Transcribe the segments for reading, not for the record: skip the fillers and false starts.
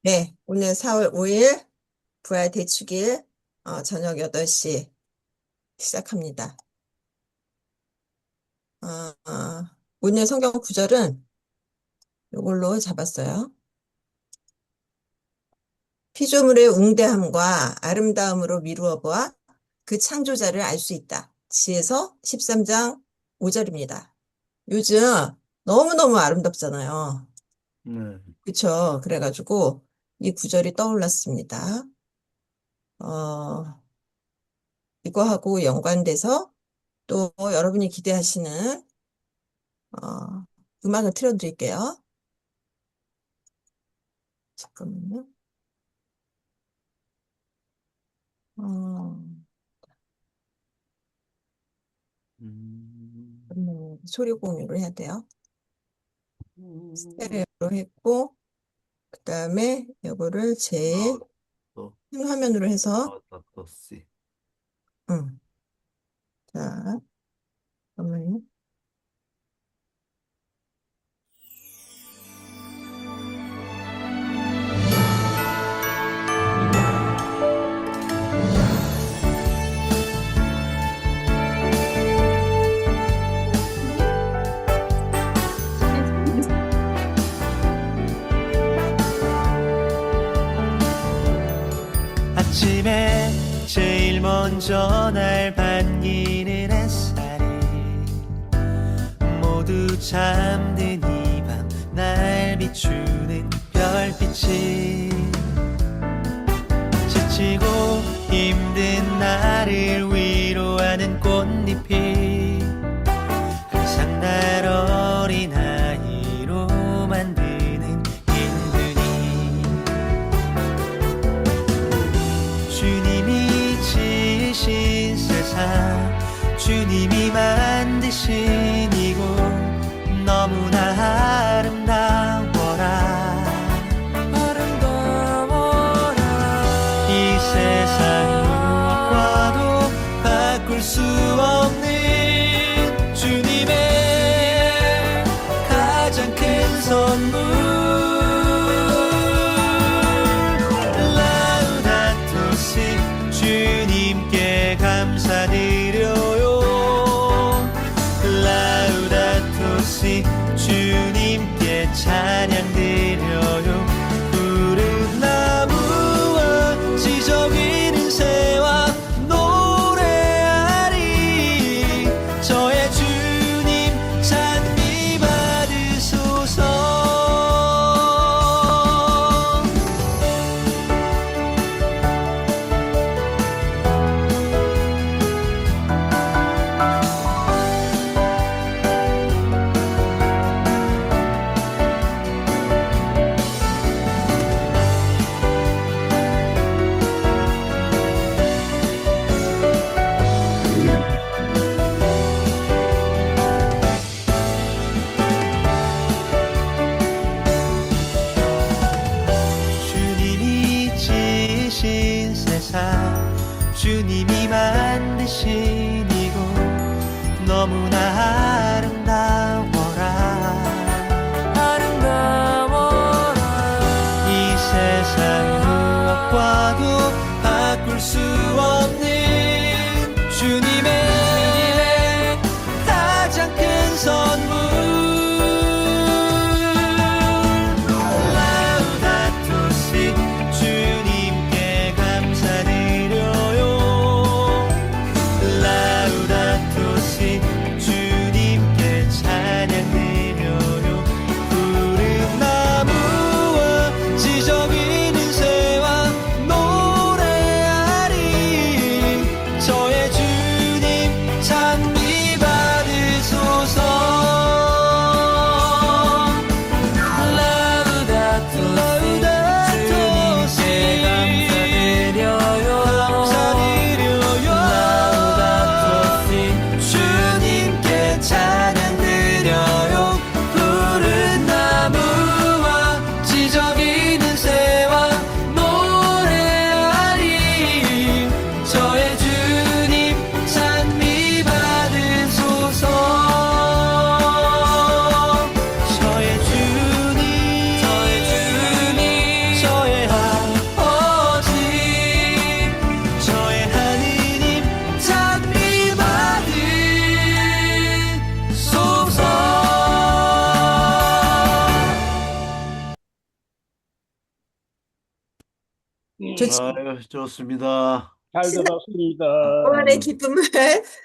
네, 오늘 4월 5일 부활 대축일 저녁 8시 시작합니다. 어, 어, 오늘 성경 구절은 이걸로 잡았어요. 피조물의 웅대함과 아름다움으로 미루어 보아 그 창조자를 알 수 있다. 지에서 13장 5절입니다. 요즘 너무너무 아름답잖아요. 네. 그쵸? 그래가지고 이 구절이 떠올랐습니다. 어, 이거하고 연관돼서 또 여러분이 기대하시는 음악을 틀어드릴게요. 잠깐만요. 어, 음, 그러면 소리 공유를 해야 돼요. 음, 스테레오로 했고, 그 다음에 이거를 제 또, 큰 화면으로 해서, 또, 씨. 음, 자, 잠깐만요. 아침에 제일 먼저 날 반기는 햇살이 모두 잠든 이 밤 날 비추는 별빛이 지치고 힘든 나를 위로하는 꽃잎이 항상 날 어린아이로 만드는 인근이 주님이 지으신 세상 주님이 만드신 이곳 너무나 아름다워라 이 세상 무엇과도 바꿀 수 없는 주님의 가장 큰 선물 라우다토 시 주님께 감사드려요 라우다토 시 주님께 찬양 드려요 푸른 나무와 지적 있는 새와 노래하리 저의 주님 찬미 받으소서 주님이 지으신 세상 주님이 만드신 이곳 너무나 아름다워라 이 세상 무엇과도 바꿀 수 없는 주님의 가장 큰 선물 라우다토 시 주님께 감사드려요 라우다토 시 좋지. 아유, 좋습니다. 잘 신나는 들었습니다. 동안의 음, 기쁨을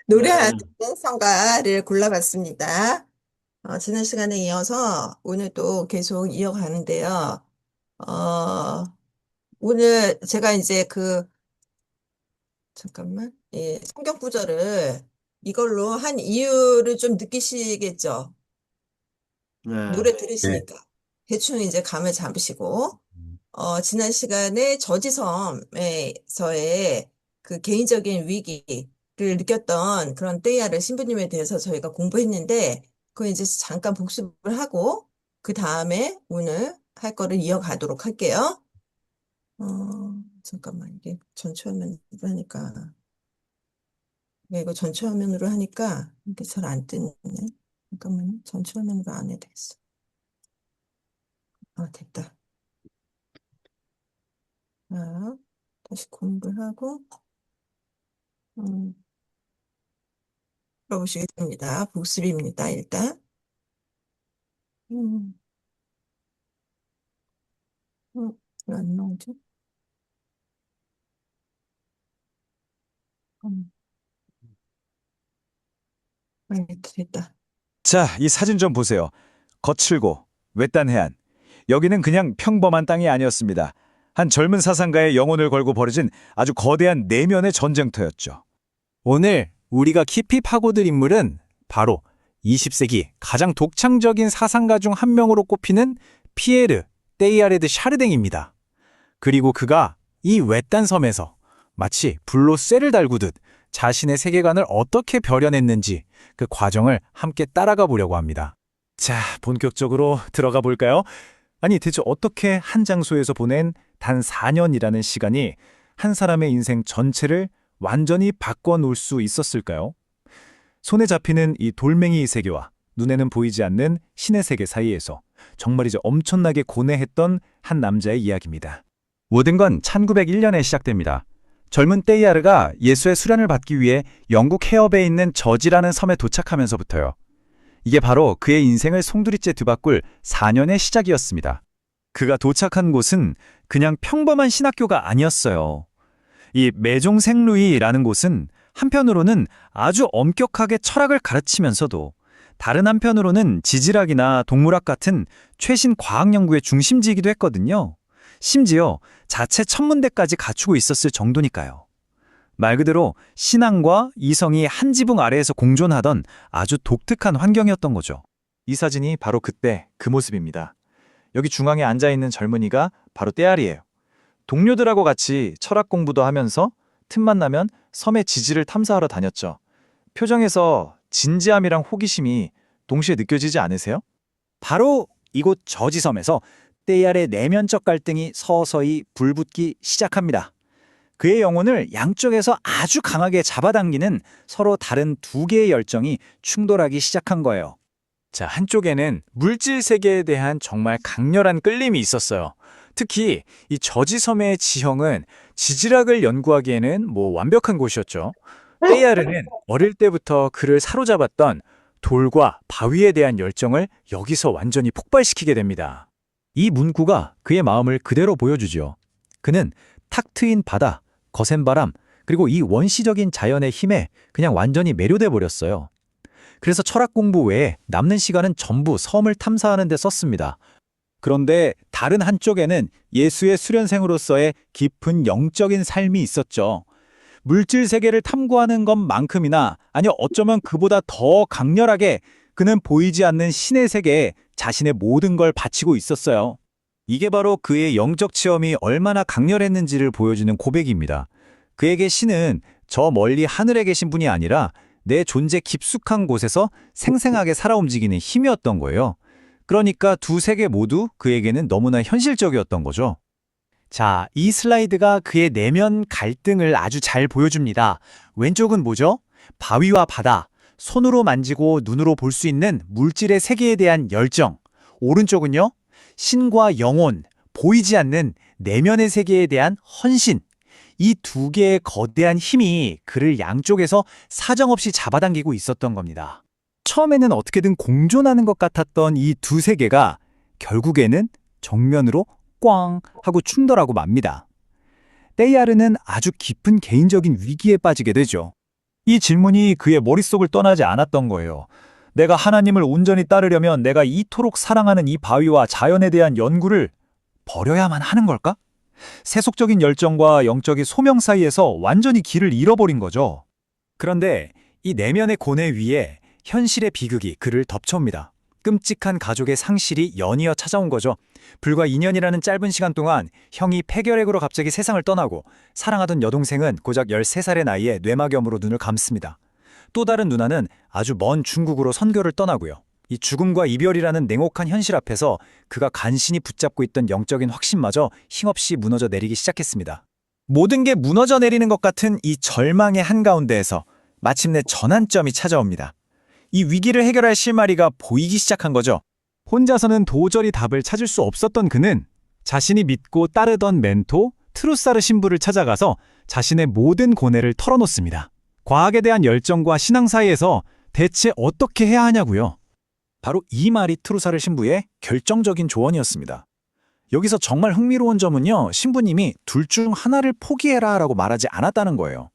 노래하는 네, 성가를 골라봤습니다. 지난 시간에 이어서 오늘도 계속 이어가는데요. 어, 오늘 제가 이제 잠깐만, 예, 성경 구절을 이걸로 한 이유를 좀 느끼시겠죠? 네, 노래 들으시니까. 대충 이제 감을 잡으시고, 지난 시간에 저지섬에서의 그 개인적인 위기를 느꼈던 그런 떼야를 신부님에 대해서 저희가 공부했는데, 그거 이제 잠깐 복습을 하고, 그 다음에 오늘 할 거를 이어가도록 할게요. 잠깐만, 이게 전체 화면으로 하니까, 이거 전체 화면으로 하니까, 이게 잘 안 뜨네. 잠깐만요. 전체 화면으로 안 해도 되겠어. 됐다. 자, 다시 공부하고, 음, 풀어보시겠습니다. 복습입니다, 일단. 음, 왜안 나오지? 음, 됐다. 자, 이 사진 좀 보세요. 거칠고 외딴 해안. 여기는 그냥 평범한 땅이 아니었습니다. 한 젊은 사상가의 영혼을 걸고 벌어진 아주 거대한 내면의 전쟁터였죠. 오늘 우리가 깊이 파고들 인물은 바로 20세기 가장 독창적인 사상가 중 한 명으로 꼽히는 피에르 테이야르드 샤르댕입니다. 그리고 그가 이 외딴 섬에서 마치 불로 쇠를 달구듯 자신의 세계관을 어떻게 벼려냈는지 그 과정을 함께 따라가 보려고 합니다. 자, 본격적으로 들어가 볼까요? 아니, 대체 어떻게 한 장소에서 보낸 단 4년이라는 시간이 한 사람의 인생 전체를 완전히 바꿔놓을 수 있었을까요? 손에 잡히는 이 돌멩이 세계와 눈에는 보이지 않는 신의 세계 사이에서 정말 이제 엄청나게 고뇌했던 한 남자의 이야기입니다. 모든 건 1901년에 시작됩니다. 젊은 테이야르가 예수의 수련을 받기 위해 영국 해협에 있는 저지라는 섬에 도착하면서부터요. 이게 바로 그의 인생을 송두리째 뒤바꿀 4년의 시작이었습니다. 그가 도착한 곳은 그냥 평범한 신학교가 아니었어요. 이 메종 생루이라는 곳은 한편으로는 아주 엄격하게 철학을 가르치면서도 다른 한편으로는 지질학이나 동물학 같은 최신 과학 연구의 중심지이기도 했거든요. 심지어 자체 천문대까지 갖추고 있었을 정도니까요. 말 그대로 신앙과 이성이 한 지붕 아래에서 공존하던 아주 독특한 환경이었던 거죠. 이 사진이 바로 그때 그 모습입니다. 여기 중앙에 앉아있는 젊은이가 바로 떼아리예요. 동료들하고 같이 철학 공부도 하면서 틈만 나면 섬의 지질을 탐사하러 다녔죠. 표정에서 진지함이랑 호기심이 동시에 느껴지지 않으세요? 바로 이곳 저지섬에서 떼야르의 내면적 갈등이 서서히 불붙기 시작합니다. 그의 영혼을 양쪽에서 아주 강하게 잡아당기는 서로 다른 두 개의 열정이 충돌하기 시작한 거예요. 자, 한쪽에는 물질 세계에 대한 정말 강렬한 끌림이 있었어요. 특히 이 저지섬의 지형은 지질학을 연구하기에는 완벽한 곳이었죠. 떼야르는 어릴 때부터 그를 사로잡았던 돌과 바위에 대한 열정을 여기서 완전히 폭발시키게 됩니다. 이 문구가 그의 마음을 그대로 보여주죠. 그는 탁 트인 바다, 거센 바람, 그리고 이 원시적인 자연의 힘에 그냥 완전히 매료돼 버렸어요. 그래서 철학 공부 외에 남는 시간은 전부 섬을 탐사하는 데 썼습니다. 그런데 다른 한쪽에는 예수의 수련생으로서의 깊은 영적인 삶이 있었죠. 물질 세계를 탐구하는 것만큼이나, 아니 어쩌면 그보다 더 강렬하게 그는 보이지 않는 신의 세계에 자신의 모든 걸 바치고 있었어요. 이게 바로 그의 영적 체험이 얼마나 강렬했는지를 보여주는 고백입니다. 그에게 신은 저 멀리 하늘에 계신 분이 아니라 내 존재 깊숙한 곳에서 생생하게 살아 움직이는 힘이었던 거예요. 그러니까 두 세계 모두 그에게는 너무나 현실적이었던 거죠. 자, 이 슬라이드가 그의 내면 갈등을 아주 잘 보여줍니다. 왼쪽은 뭐죠? 바위와 바다, 손으로 만지고 눈으로 볼 수 있는 물질의 세계에 대한 열정. 오른쪽은요? 신과 영혼, 보이지 않는 내면의 세계에 대한 헌신. 이 두 개의 거대한 힘이 그를 양쪽에서 사정없이 잡아당기고 있었던 겁니다. 처음에는 어떻게든 공존하는 것 같았던 이 두 세계가 결국에는 정면으로 꽝 하고 충돌하고 맙니다. 테이아르는 아주 깊은 개인적인 위기에 빠지게 되죠. 이 질문이 그의 머릿속을 떠나지 않았던 거예요. 내가 하나님을 온전히 따르려면 내가 이토록 사랑하는 이 바위와 자연에 대한 연구를 버려야만 하는 걸까? 세속적인 열정과 영적인 소명 사이에서 완전히 길을 잃어버린 거죠. 그런데 이 내면의 고뇌 위에 현실의 비극이 그를 덮쳐옵니다. 끔찍한 가족의 상실이 연이어 찾아온 거죠. 불과 2년이라는 짧은 시간 동안 형이 폐결핵으로 갑자기 세상을 떠나고 사랑하던 여동생은 고작 13살의 나이에 뇌막염으로 눈을 감습니다. 또 다른 누나는 아주 먼 중국으로 선교를 떠나고요. 이 죽음과 이별이라는 냉혹한 현실 앞에서 그가 간신히 붙잡고 있던 영적인 확신마저 힘없이 무너져 내리기 시작했습니다. 모든 게 무너져 내리는 것 같은 이 절망의 한가운데에서 마침내 전환점이 찾아옵니다. 이 위기를 해결할 실마리가 보이기 시작한 거죠. 혼자서는 도저히 답을 찾을 수 없었던 그는 자신이 믿고 따르던 멘토 트루사르 신부를 찾아가서 자신의 모든 고뇌를 털어놓습니다. 과학에 대한 열정과 신앙 사이에서 대체 어떻게 해야 하냐고요. 바로 이 말이 트루사르 신부의 결정적인 조언이었습니다. 여기서 정말 흥미로운 점은요, 신부님이 둘 중 하나를 포기해라 라고 말하지 않았다는 거예요.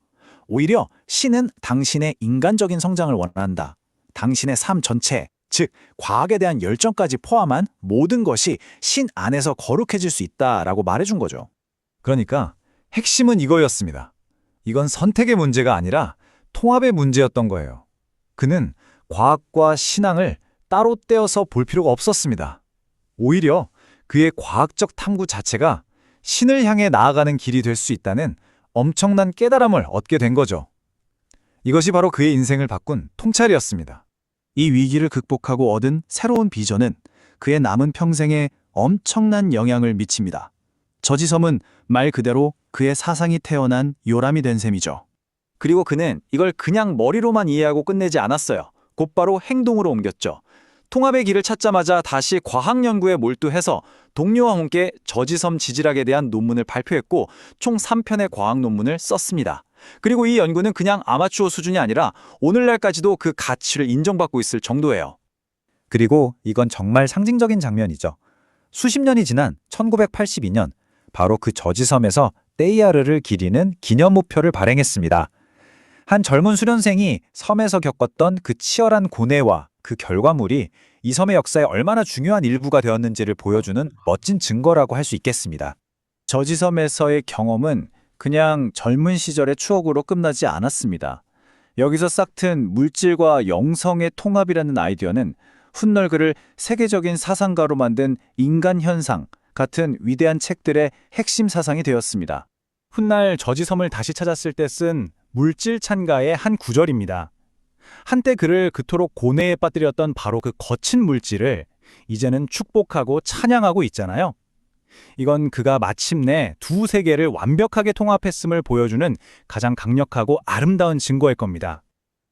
오히려 신은 당신의 인간적인 성장을 원한다. 당신의 삶 전체, 즉 과학에 대한 열정까지 포함한 모든 것이 신 안에서 거룩해질 수 있다라고 말해준 거죠. 그러니까 핵심은 이거였습니다. 이건 선택의 문제가 아니라 통합의 문제였던 거예요. 그는 과학과 신앙을 따로 떼어서 볼 필요가 없었습니다. 오히려 그의 과학적 탐구 자체가 신을 향해 나아가는 길이 될 수 있다는 엄청난 깨달음을 얻게 된 거죠. 이것이 바로 그의 인생을 바꾼 통찰이었습니다. 이 위기를 극복하고 얻은 새로운 비전은 그의 남은 평생에 엄청난 영향을 미칩니다. 저지섬은 말 그대로 그의 사상이 태어난 요람이 된 셈이죠. 그리고 그는 이걸 그냥 머리로만 이해하고 끝내지 않았어요. 곧바로 행동으로 옮겼죠. 통합의 길을 찾자마자 다시 과학 연구에 몰두해서 동료와 함께 저지섬 지질학에 대한 논문을 발표했고 총 3편의 과학 논문을 썼습니다. 그리고 이 연구는 그냥 아마추어 수준이 아니라 오늘날까지도 그 가치를 인정받고 있을 정도예요. 그리고 이건 정말 상징적인 장면이죠. 수십 년이 지난 1982년 바로 그 저지섬에서 테이아르를 기리는 기념우표를 발행했습니다. 한 젊은 수련생이 섬에서 겪었던 그 치열한 고뇌와 그 결과물이 이 섬의 역사에 얼마나 중요한 일부가 되었는지를 보여주는 멋진 증거라고 할 수 있겠습니다. 저지섬에서의 경험은 그냥 젊은 시절의 추억으로 끝나지 않았습니다. 여기서 싹튼 물질과 영성의 통합이라는 아이디어는 훗날 그를 세계적인 사상가로 만든 인간 현상 같은 위대한 책들의 핵심 사상이 되었습니다. 훗날 저지섬을 다시 찾았을 때 쓴 물질 찬가의 한 구절입니다. 한때 그를 그토록 고뇌에 빠뜨렸던 바로 그 거친 물질을 이제는 축복하고 찬양하고 있잖아요. 이건 그가 마침내 두 세계를 완벽하게 통합했음을 보여주는 가장 강력하고 아름다운 증거일 겁니다.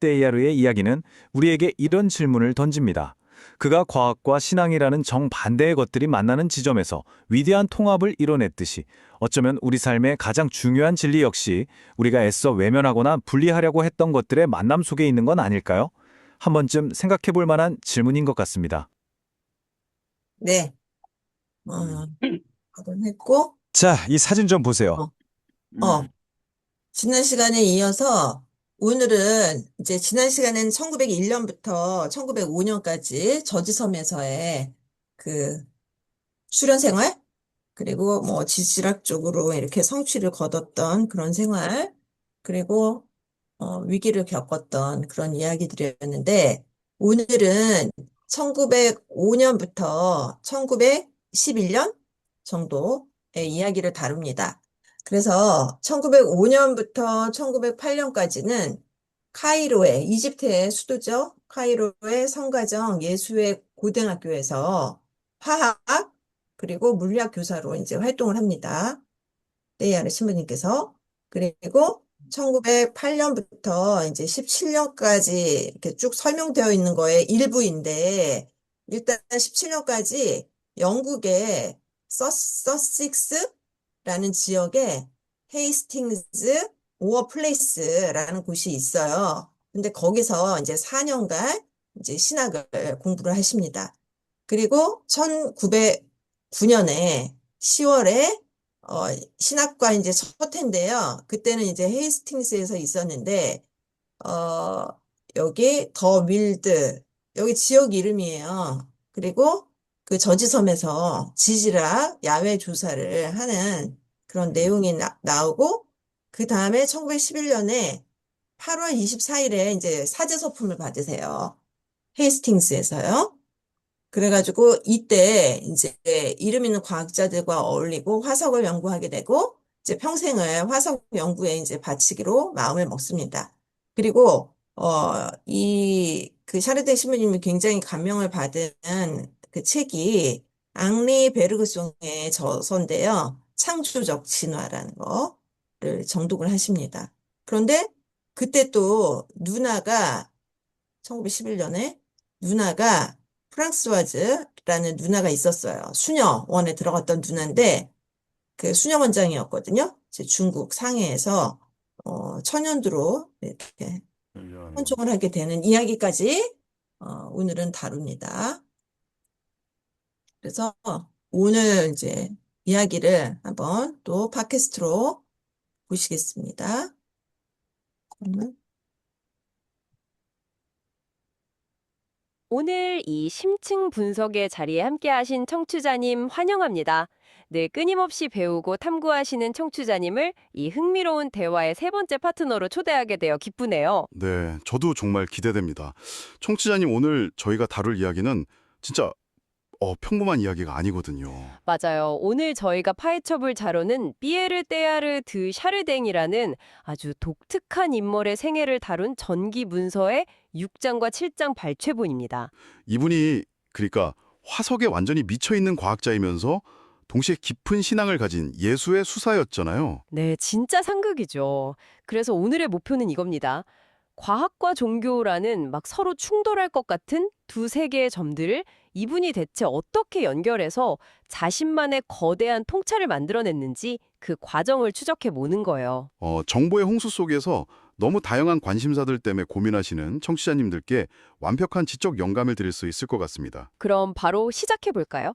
테이아르의 이야기는 우리에게 이런 질문을 던집니다. 그가 과학과 신앙이라는 정반대의 것들이 만나는 지점에서 위대한 통합을 이뤄냈듯이 어쩌면 우리 삶의 가장 중요한 진리 역시 우리가 애써 외면하거나 분리하려고 했던 것들의 만남 속에 있는 건 아닐까요? 한 번쯤 생각해 볼 만한 질문인 것 같습니다. 네. 확인했고, 자, 이 사진 좀 보세요. 어, 지난 시간에 이어서 오늘은 이제 지난 시간에는 1901년부터 1905년까지 저지섬에서의 그 수련 생활, 그리고 뭐 지질학 쪽으로 이렇게 성취를 거뒀던 그런 생활, 그리고 위기를 겪었던 그런 이야기들이었는데, 오늘은 1905년부터 1911년 정도의 이야기를 다룹니다. 그래서 1905년부터 1908년까지는 카이로의, 이집트의 수도죠. 카이로의 성가정 예수회 고등학교에서 화학, 그리고 물리학 교사로 이제 활동을 합니다. 테이아르 신부님께서. 그리고 1908년부터 이제 17년까지 이렇게 쭉 설명되어 있는 거의 일부인데, 일단 17년까지 영국의 서식스라는 지역에 헤이스팅스 오어 플레이스라는 곳이 있어요. 근데 거기서 이제 4년간 이제 신학을 공부를 하십니다. 그리고 1909년에 10월에 신학과 이제 첫 해인데요. 그때는 이제 헤이스팅스에서 있었는데, 어, 여기 더 밀드, 여기 지역 이름이에요. 그리고 그 저지섬에서 지질학 야외 조사를 하는 그런 내용이 나오고, 그 다음에 1911년에 8월 24일에 이제 사제서품을 받으세요. 헤이스팅스에서요. 그래가지고 이때 이제 이름 있는 과학자들과 어울리고 화석을 연구하게 되고 이제 평생을 화석 연구에 이제 바치기로 마음을 먹습니다. 그리고 이 그 샤르데 신부님이 굉장히 감명을 받은 그 책이 앙리 베르그송의 저서인데요. 창조적 진화라는 거를 정독을 하십니다. 그런데 그때 또 누나가 1911년에 누나가 프랑스와즈라는 누나가 있었어요. 수녀원에 들어갔던 누나인데 그 수녀 원장이었거든요. 이제 중국 상해에서 천연두로 이렇게 헌종을 하게 되는 이야기까지 오늘은 다룹니다. 그래서 오늘 이제 이야기를 한번 또 팟캐스트로 보시겠습니다. 오늘 이 심층 분석의 자리에 함께하신 청취자님 환영합니다. 네, 끊임없이 배우고 탐구하시는 청취자님을 이 흥미로운 대화의 세 번째 파트너로 초대하게 되어 기쁘네요. 네, 저도 정말 기대됩니다. 청취자님, 오늘 저희가 다룰 이야기는 진짜 평범한 이야기가 아니거든요. 맞아요. 오늘 저희가 파헤쳐볼 자료는 피에르 테야르 드 샤르댕이라는 아주 독특한 인물의 생애를 다룬 전기 문서의 6장과 7장 발췌본입니다. 이분이 그러니까 화석에 완전히 미쳐있는 과학자이면서 동시에 깊은 신앙을 가진 예수의 수사였잖아요. 네, 진짜 상극이죠. 그래서 오늘의 목표는 이겁니다. 과학과 종교라는 막 서로 충돌할 것 같은 두 세계의 점들을 이분이 대체 어떻게 연결해서 자신만의 거대한 통찰을 만들어냈는지 그 과정을 추적해 보는 거예요. 정보의 홍수 속에서 너무 다양한 관심사들 때문에 고민하시는 청취자님들께 완벽한 지적 영감을 드릴 수 있을 것 같습니다. 그럼 바로 시작해 볼까요?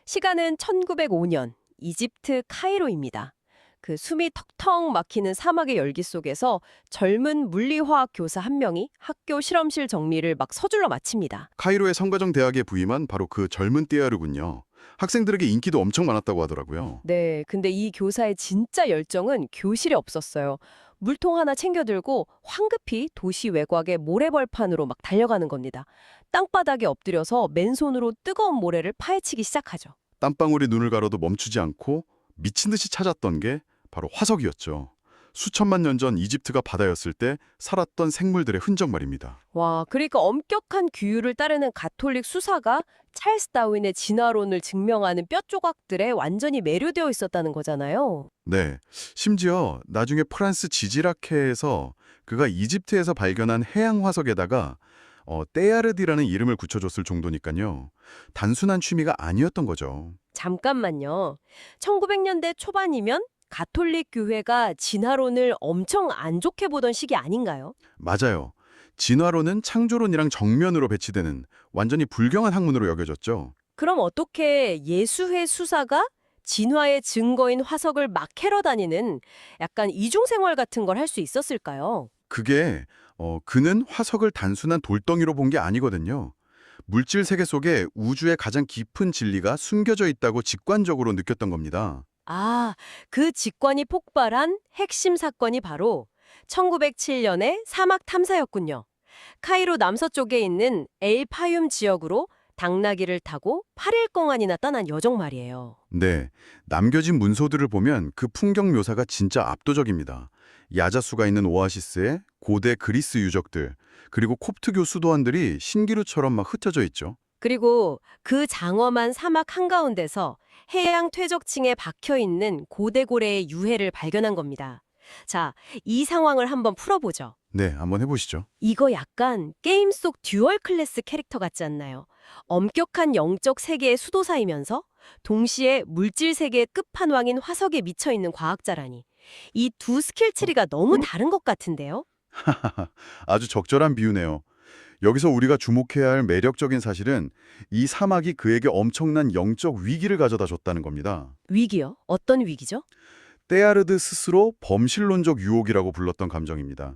시간은 1905년 이집트 카이로입니다. 그 숨이 턱턱 막히는 사막의 열기 속에서 젊은 물리화학 교사 한 명이 학교 실험실 정리를 막 서둘러 마칩니다. 카이로의 성가정 대학에 부임한 바로 그 젊은 띠아르군요. 학생들에게 인기도 엄청 많았다고 하더라고요. 네, 근데 이 교사의 진짜 열정은 교실에 없었어요. 물통 하나 챙겨들고 황급히 도시 외곽의 모래벌판으로 막 달려가는 겁니다. 땅바닥에 엎드려서 맨손으로 뜨거운 모래를 파헤치기 시작하죠. 땀방울이 눈을 가려도 멈추지 않고 미친 듯이 찾았던 게 바로 화석이었죠. 수천만 년 전 이집트가 바다였을 때 살았던 생물들의 흔적 말입니다. 와, 그러니까 엄격한 규율을 따르는 가톨릭 수사가 찰스 다윈의 진화론을 증명하는 뼈 조각들에 완전히 매료되어 있었다는 거잖아요. 네, 심지어 나중에 프랑스 지질학회에서 그가 이집트에서 발견한 해양 화석에다가 떼야르디라는 이름을 붙여줬을 정도니까요. 단순한 취미가 아니었던 거죠. 잠깐만요. 1900년대 초반이면 가톨릭 교회가 진화론을 엄청 안 좋게 보던 시기 아닌가요? 맞아요. 진화론은 창조론이랑 정면으로 배치되는 완전히 불경한 학문으로 여겨졌죠. 그럼 어떻게 예수회 수사가 진화의 증거인 화석을 막 캐러 다니는 약간 이중생활 같은 걸 할 수 있었을까요? 그게 그는 화석을 단순한 돌덩이로 본 게 아니거든요. 물질 세계 속에 우주의 가장 깊은 진리가 숨겨져 있다고 직관적으로 느꼈던 겁니다. 아, 그 직관이 폭발한 핵심 사건이 바로 1907년의 사막 탐사였군요. 카이로 남서쪽에 있는 엘 파윰 지역으로 당나귀를 타고 8일 동안이나 떠난 여정 말이에요. 네, 남겨진 문서들을 보면 그 풍경 묘사가 진짜 압도적입니다. 야자수가 있는 오아시스에 고대 그리스 유적들, 그리고 콥트교 수도원들이 신기루처럼 막 흩어져 있죠. 그리고 그 장엄한 사막 한가운데서 해양 퇴적층에 박혀있는 고대고래의 유해를 발견한 겁니다. 자, 이 상황을 한번 풀어보죠. 네, 한번 해보시죠. 이거 약간 게임 속 듀얼 클래스 캐릭터 같지 않나요? 엄격한 영적 세계의 수도사이면서 동시에 물질 세계의 끝판왕인 화석에 미쳐있는 과학자라니. 이 두 스킬 트리가 너무 다른 것 같은데요? 아주 적절한 비유네요. 여기서 우리가 주목해야 할 매력적인 사실은 이 사막이 그에게 엄청난 영적 위기를 가져다 줬다는 겁니다. 위기요? 어떤 위기죠? 때야르드 스스로 범실론적 유혹이라고 불렀던 감정입니다.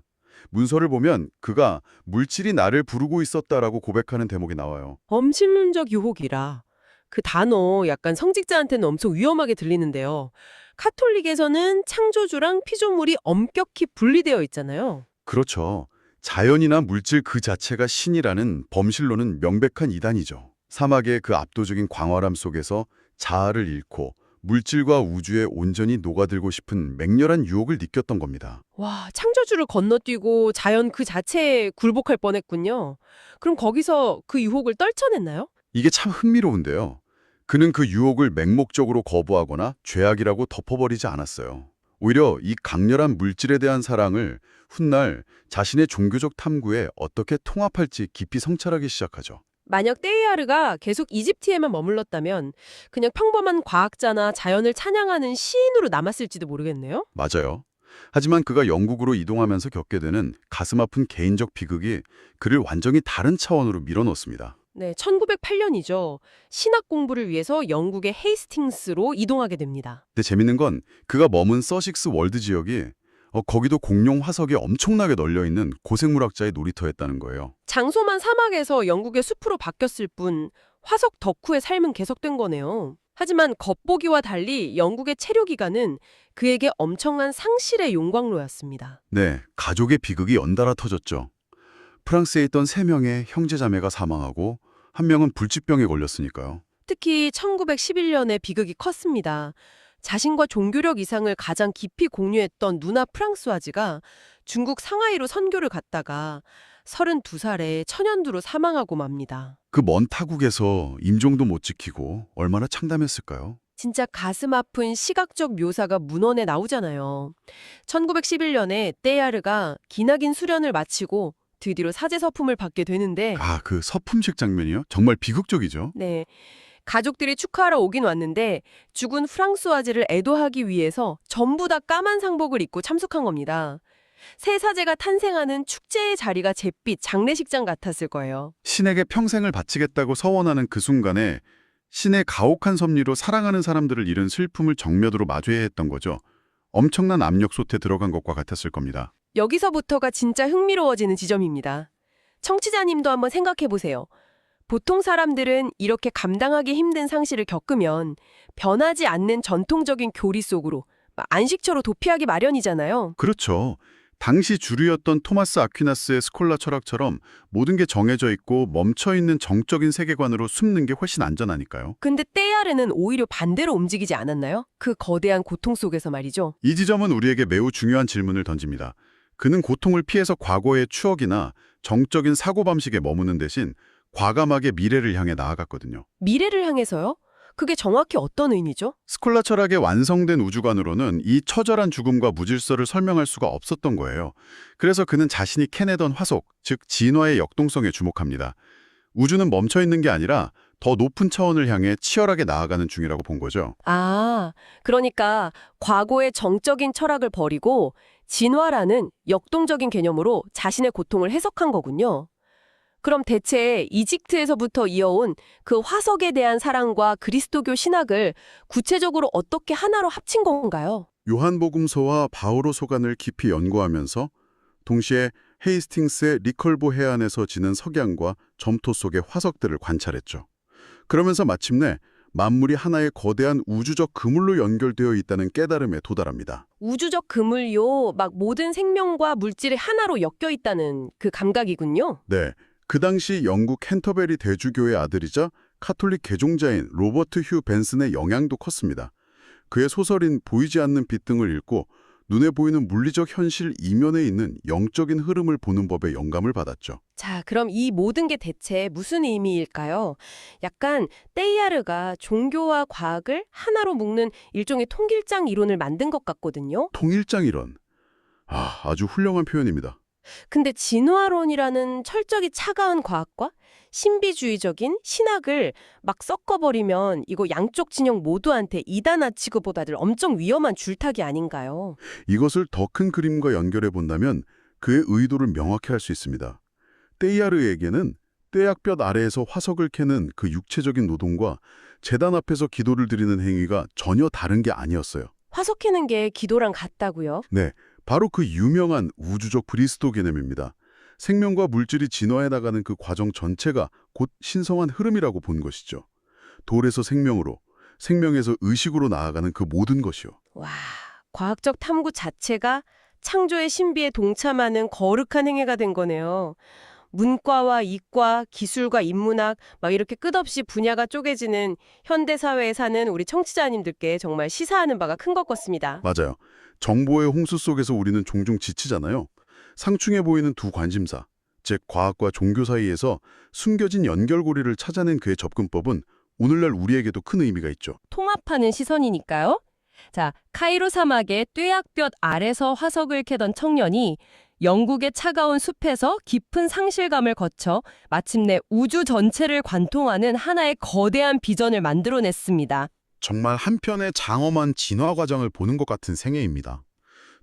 문서를 보면 그가 물질이 나를 부르고 있었다라고 고백하는 대목이 나와요. 범실론적 유혹이라. 그 단어 약간 성직자한테는 엄청 위험하게 들리는데요. 카톨릭에서는 창조주랑 피조물이 엄격히 분리되어 있잖아요. 그렇죠. 자연이나 물질 그 자체가 신이라는 범실론은 명백한 이단이죠. 사막의 그 압도적인 광활함 속에서 자아를 잃고 물질과 우주에 온전히 녹아들고 싶은 맹렬한 유혹을 느꼈던 겁니다. 와, 창조주를 건너뛰고 자연 그 자체에 굴복할 뻔했군요. 그럼 거기서 그 유혹을 떨쳐냈나요? 이게 참 흥미로운데요. 그는 그 유혹을 맹목적으로 거부하거나 죄악이라고 덮어버리지 않았어요. 오히려 이 강렬한 물질에 대한 사랑을 훗날 자신의 종교적 탐구에 어떻게 통합할지 깊이 성찰하기 시작하죠. 만약 때이아르가 계속 이집트에만 머물렀다면 그냥 평범한 과학자나 자연을 찬양하는 시인으로 남았을지도 모르겠네요. 맞아요. 하지만 그가 영국으로 이동하면서 겪게 되는 가슴 아픈 개인적 비극이 그를 완전히 다른 차원으로 밀어넣습니다. 네, 1908년이죠. 신학 공부를 위해서 영국의 헤이스팅스로 이동하게 됩니다. 근데 재밌는 건 그가 머문 서식스 월드 지역이 거기도 공룡 화석이 엄청나게 널려있는 고생물학자의 놀이터였다는 거예요. 장소만 사막에서 영국의 숲으로 바뀌었을 뿐 화석 덕후의 삶은 계속된 거네요. 하지만 겉보기와 달리 영국의 체류 기간은 그에게 엄청난 상실의 용광로였습니다. 네, 가족의 비극이 연달아 터졌죠. 프랑스에 있던 3명의 형제자매가 사망하고 한 명은 불치병에 걸렸으니까요. 특히 1911년에 비극이 컸습니다. 자신과 종교력 이상을 가장 깊이 공유했던 누나 프랑스와즈가 중국 상하이로 선교를 갔다가 32살에 천연두로 사망하고 맙니다. 그 먼 타국에서 임종도 못 지키고 얼마나 창담했을까요? 진짜 가슴 아픈 시각적 묘사가 문헌에 나오잖아요. 1911년에 때야르가 기나긴 수련을 마치고 드디어 사제 서품을 받게 되는데 그 서품식 장면이요? 정말 비극적이죠. 네. 가족들이 축하하러 오긴 왔는데 죽은 프랑스와즈를 애도하기 위해서 전부 다 까만 상복을 입고 참석한 겁니다. 새 사제가 탄생하는 축제의 자리가 잿빛 장례식장 같았을 거예요. 신에게 평생을 바치겠다고 서원하는 그 순간에 신의 가혹한 섭리로 사랑하는 사람들을 잃은 슬픔을 정면으로 마주해야 했던 거죠. 엄청난 압력솥에 들어간 것과 같았을 겁니다. 여기서부터가 진짜 흥미로워지는 지점입니다. 청취자님도 한번 생각해 보세요. 보통 사람들은 이렇게 감당하기 힘든 상실을 겪으면 변하지 않는 전통적인 교리 속으로 안식처로 도피하기 마련이잖아요. 그렇죠. 당시 주류였던 토마스 아퀴나스의 스콜라 철학처럼 모든 게 정해져 있고 멈춰있는 정적인 세계관으로 숨는 게 훨씬 안전하니까요. 근데 때야르는 오히려 반대로 움직이지 않았나요? 그 거대한 고통 속에서 말이죠. 이 지점은 우리에게 매우 중요한 질문을 던집니다. 그는 고통을 피해서 과거의 추억이나 정적인 사고방식에 머무는 대신 과감하게 미래를 향해 나아갔거든요. 미래를 향해서요? 그게 정확히 어떤 의미죠? 스콜라 철학의 완성된 우주관으로는 이 처절한 죽음과 무질서를 설명할 수가 없었던 거예요. 그래서 그는 자신이 캐내던 화속, 즉 진화의 역동성에 주목합니다. 우주는 멈춰있는 게 아니라 더 높은 차원을 향해 치열하게 나아가는 중이라고 본 거죠. 그러니까 과거의 정적인 철학을 버리고 진화라는 역동적인 개념으로 자신의 고통을 해석한 거군요. 그럼 대체 이집트에서부터 이어온 그 화석에 대한 사랑과 그리스도교 신학을 구체적으로 어떻게 하나로 합친 건가요? 요한복음서와 바오로서간을 깊이 연구하면서 동시에 헤이스팅스의 리컬보 해안에서 지는 석양과 점토 속의 화석들을 관찰했죠. 그러면서 마침내 만물이 하나의 거대한 우주적 그물로 연결되어 있다는 깨달음에 도달합니다. 우주적 그물요, 모든 생명과 물질이 하나로 엮여 있다는 그 감각이군요. 네, 그 당시 영국 캔터베리 대주교의 아들이자 카톨릭 개종자인 로버트 휴 벤슨의 영향도 컸습니다. 그의 소설인 보이지 않는 빛 등을 읽고 눈에 보이는 물리적 현실 이면에 있는 영적인 흐름을 보는 법에 영감을 받았죠. 자, 그럼 이 모든 게 대체 무슨 의미일까요? 약간 때이아르가 종교와 과학을 하나로 묶는 일종의 통일장 이론을 만든 것 같거든요. 통일장 이론. 아주 훌륭한 표현입니다. 근데 진화론이라는 철저히 차가운 과학과 신비주의적인 신학을 막 섞어버리면 이거 양쪽 진영 모두한테 이단화 취급보다들 엄청 위험한 줄타기 아닌가요? 이것을 더 큰 그림과 연결해 본다면 그의 의도를 명확히 할 수 있습니다. 테이아르에게는 떼약볕 아래에서 화석을 캐는 그 육체적인 노동과 제단 앞에서 기도를 드리는 행위가 전혀 다른 게 아니었어요. 화석 캐는 게 기도랑 같다고요? 네, 바로 그 유명한 우주적 브리스도 개념입니다. 생명과 물질이 진화해 나가는 그 과정 전체가 곧 신성한 흐름이라고 본 것이죠. 돌에서 생명으로, 생명에서 의식으로 나아가는 그 모든 것이요. 와, 과학적 탐구 자체가 창조의 신비에 동참하는 거룩한 행위가 된 거네요. 문과와 이과, 기술과 인문학, 막 이렇게 끝없이 분야가 쪼개지는 현대 사회에 사는 우리 청취자님들께 정말 시사하는 바가 큰 것 같습니다. 맞아요. 정보의 홍수 속에서 우리는 종종 지치잖아요. 상충해 보이는 두 관심사, 즉 과학과 종교 사이에서 숨겨진 연결고리를 찾아낸 그의 접근법은 오늘날 우리에게도 큰 의미가 있죠. 통합하는 시선이니까요. 자, 카이로 사막의 뙤약볕 아래서 화석을 캐던 청년이 영국의 차가운 숲에서 깊은 상실감을 거쳐 마침내 우주 전체를 관통하는 하나의 거대한 비전을 만들어냈습니다. 정말 한편의 장엄한 진화 과정을 보는 것 같은 생애입니다.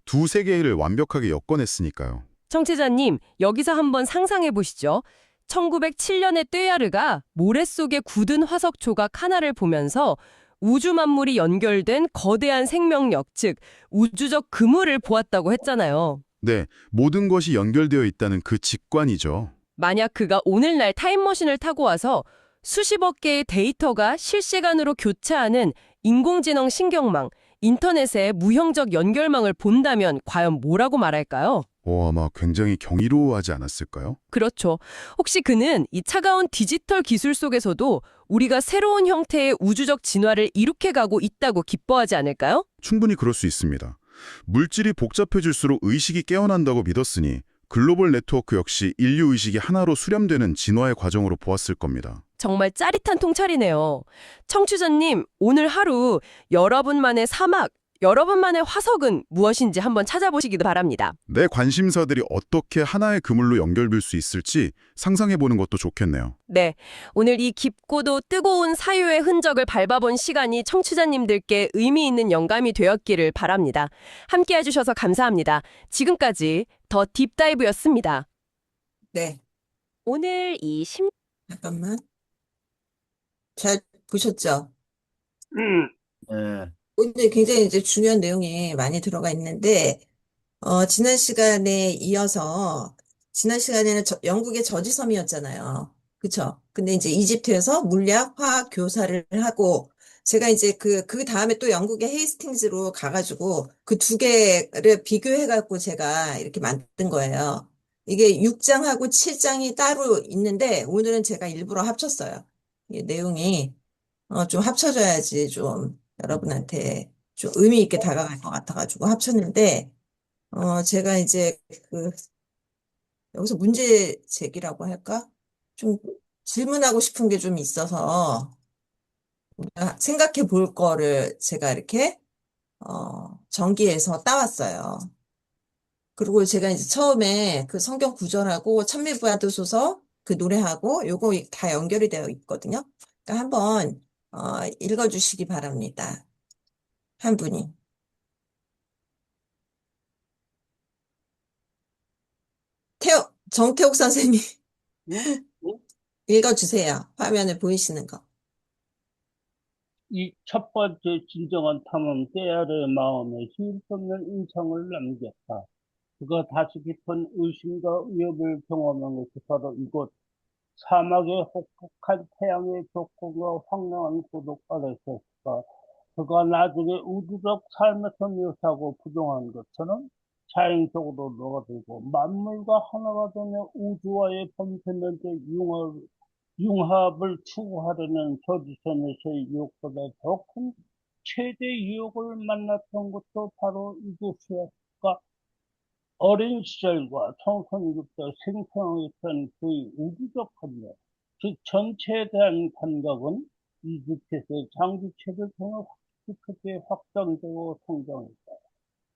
두 세계를 완벽하게 엮어냈으니까요. 청취자님, 여기서 한번 상상해 보시죠. 1907년의 떼야르가 모래 속의 굳은 화석 조각 하나를 보면서 우주 만물이 연결된 거대한 생명력, 즉 우주적 그물을 보았다고 했잖아요. 네, 모든 것이 연결되어 있다는 그 직관이죠. 만약 그가 오늘날 타임머신을 타고 와서 수십억 개의 데이터가 실시간으로 교차하는 인공지능 신경망, 인터넷의 무형적 연결망을 본다면 과연 뭐라고 말할까요? 아마 굉장히 경이로워하지 않았을까요? 그렇죠. 혹시 그는 이 차가운 디지털 기술 속에서도 우리가 새로운 형태의 우주적 진화를 이룩해 가고 있다고 기뻐하지 않을까요? 충분히 그럴 수 있습니다. 물질이 복잡해질수록 의식이 깨어난다고 믿었으니 글로벌 네트워크 역시 인류 의식이 하나로 수렴되는 진화의 과정으로 보았을 겁니다. 정말 짜릿한 통찰이네요. 청취자님, 오늘 하루 여러분만의 사막, 여러분만의 화석은 무엇인지 한번 찾아보시기도 바랍니다. 내 관심사들이 어떻게 하나의 그물로 연결될 수 있을지 상상해보는 것도 좋겠네요. 네, 오늘 이 깊고도 뜨거운 사유의 흔적을 밟아본 시간이 청취자님들께 의미 있는 영감이 되었기를 바랍니다. 함께 해주셔서 감사합니다. 지금까지 더 딥다이브였습니다. 네, 오늘 이 잠깐만. 잘 보셨죠? 네. 오늘 굉장히 이제 중요한 내용이 많이 들어가 있는데, 지난 시간에 이어서, 지난 시간에는 영국의 저지섬이었잖아요. 그쵸? 근데 이제 이집트에서 물리학, 화학 교사를 하고, 제가 이제 그 다음에 또 영국의 헤이스팅스로 가가지고, 그 두 개를 비교해갖고 제가 이렇게 만든 거예요. 이게 6장하고 7장이 따로 있는데, 오늘은 제가 일부러 합쳤어요. 이 내용이, 좀 합쳐져야지 좀 여러분한테 좀 의미 있게 다가갈 것 같아가지고 합쳤는데, 제가 이제 여기서 문제 제기라고 할까? 좀 질문하고 싶은 게 좀 있어서 우리가 생각해 볼 거를 제가 이렇게, 전기에서 따왔어요. 그리고 제가 이제 처음에 그 성경 구절하고 찬미부하도소서 그 노래하고 요거 다 연결이 되어 있거든요. 그러니까 한번, 읽어주시기 바랍니다. 한 분이. 정태옥 선생님, 읽어주세요. 화면에 보이시는 거. 이 첫 번째 진정한 탐험 떼아르의 마음에 쉴 수 없는 인상을 남겼다. 그가 다시 깊은 의심과 위협을 경험한 것이 바로 이곳 사막의 혹독한 태양의 조건과 황량한 고독 아래서였다. 그가 나중에 우주적 삶에서 묘사하고 부정한 것처럼 자연적으로 녹아들고 만물과 하나가 되며 우주와의 범죄면적 융합을 추구하려는 저지선에서의 유혹보다 더 큰 최대 유혹을 만났던 것도 바로 이곳이었다. 어린 시절과 청소년부터 생생했던 그의 우주적 감각, 즉 전체에 대한 감각은 이집트에서의 장기체를 통해 크게 확장되고 성장했다.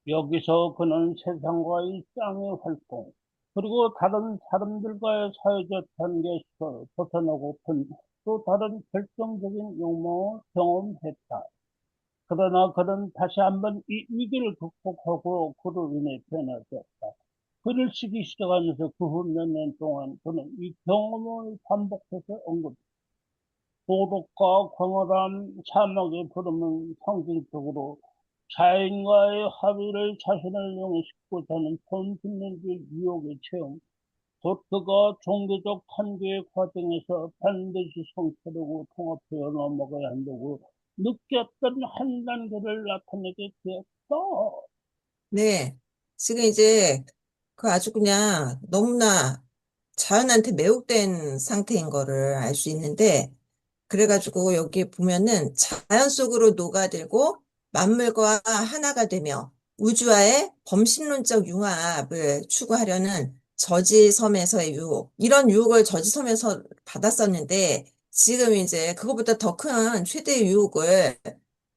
여기서 그는 세상과의 쌍의 활동, 그리고 다른 사람들과의 사회적 관계에서 벗어나고픈 또 다른 결정적인 욕망을 경험했다. 그러나 그는 다시 한번 이 위기를 극복하고 그로 인해 변화되었다. 글을 쓰기 시작하면서 그 후 몇 년 동안 그는 이 경험을 반복해서 언급. 고독과 광활한 사막의 부름은 상징적으로 자연과의 합의를 자신을 영해시키고자 하는 선진론주의 유혹의 체험, 곧 그가 종교적 탄교의 과정에서 반드시 성찰하고 통합되어 넘어가야 한다고 느꼈던 한 단계를 나타내게 되었다. 네. 지금 이제 그 아주 그냥 너무나 자연한테 매혹된 상태인 거를 알 수 있는데, 그래가지고 여기 보면은 자연 속으로 녹아들고 만물과 하나가 되며 우주와의 범신론적 융합을 추구하려는 저지섬에서의 유혹, 이런 유혹을 저지섬에서 받았었는데, 지금 이제 그거보다 더 큰 최대의 유혹을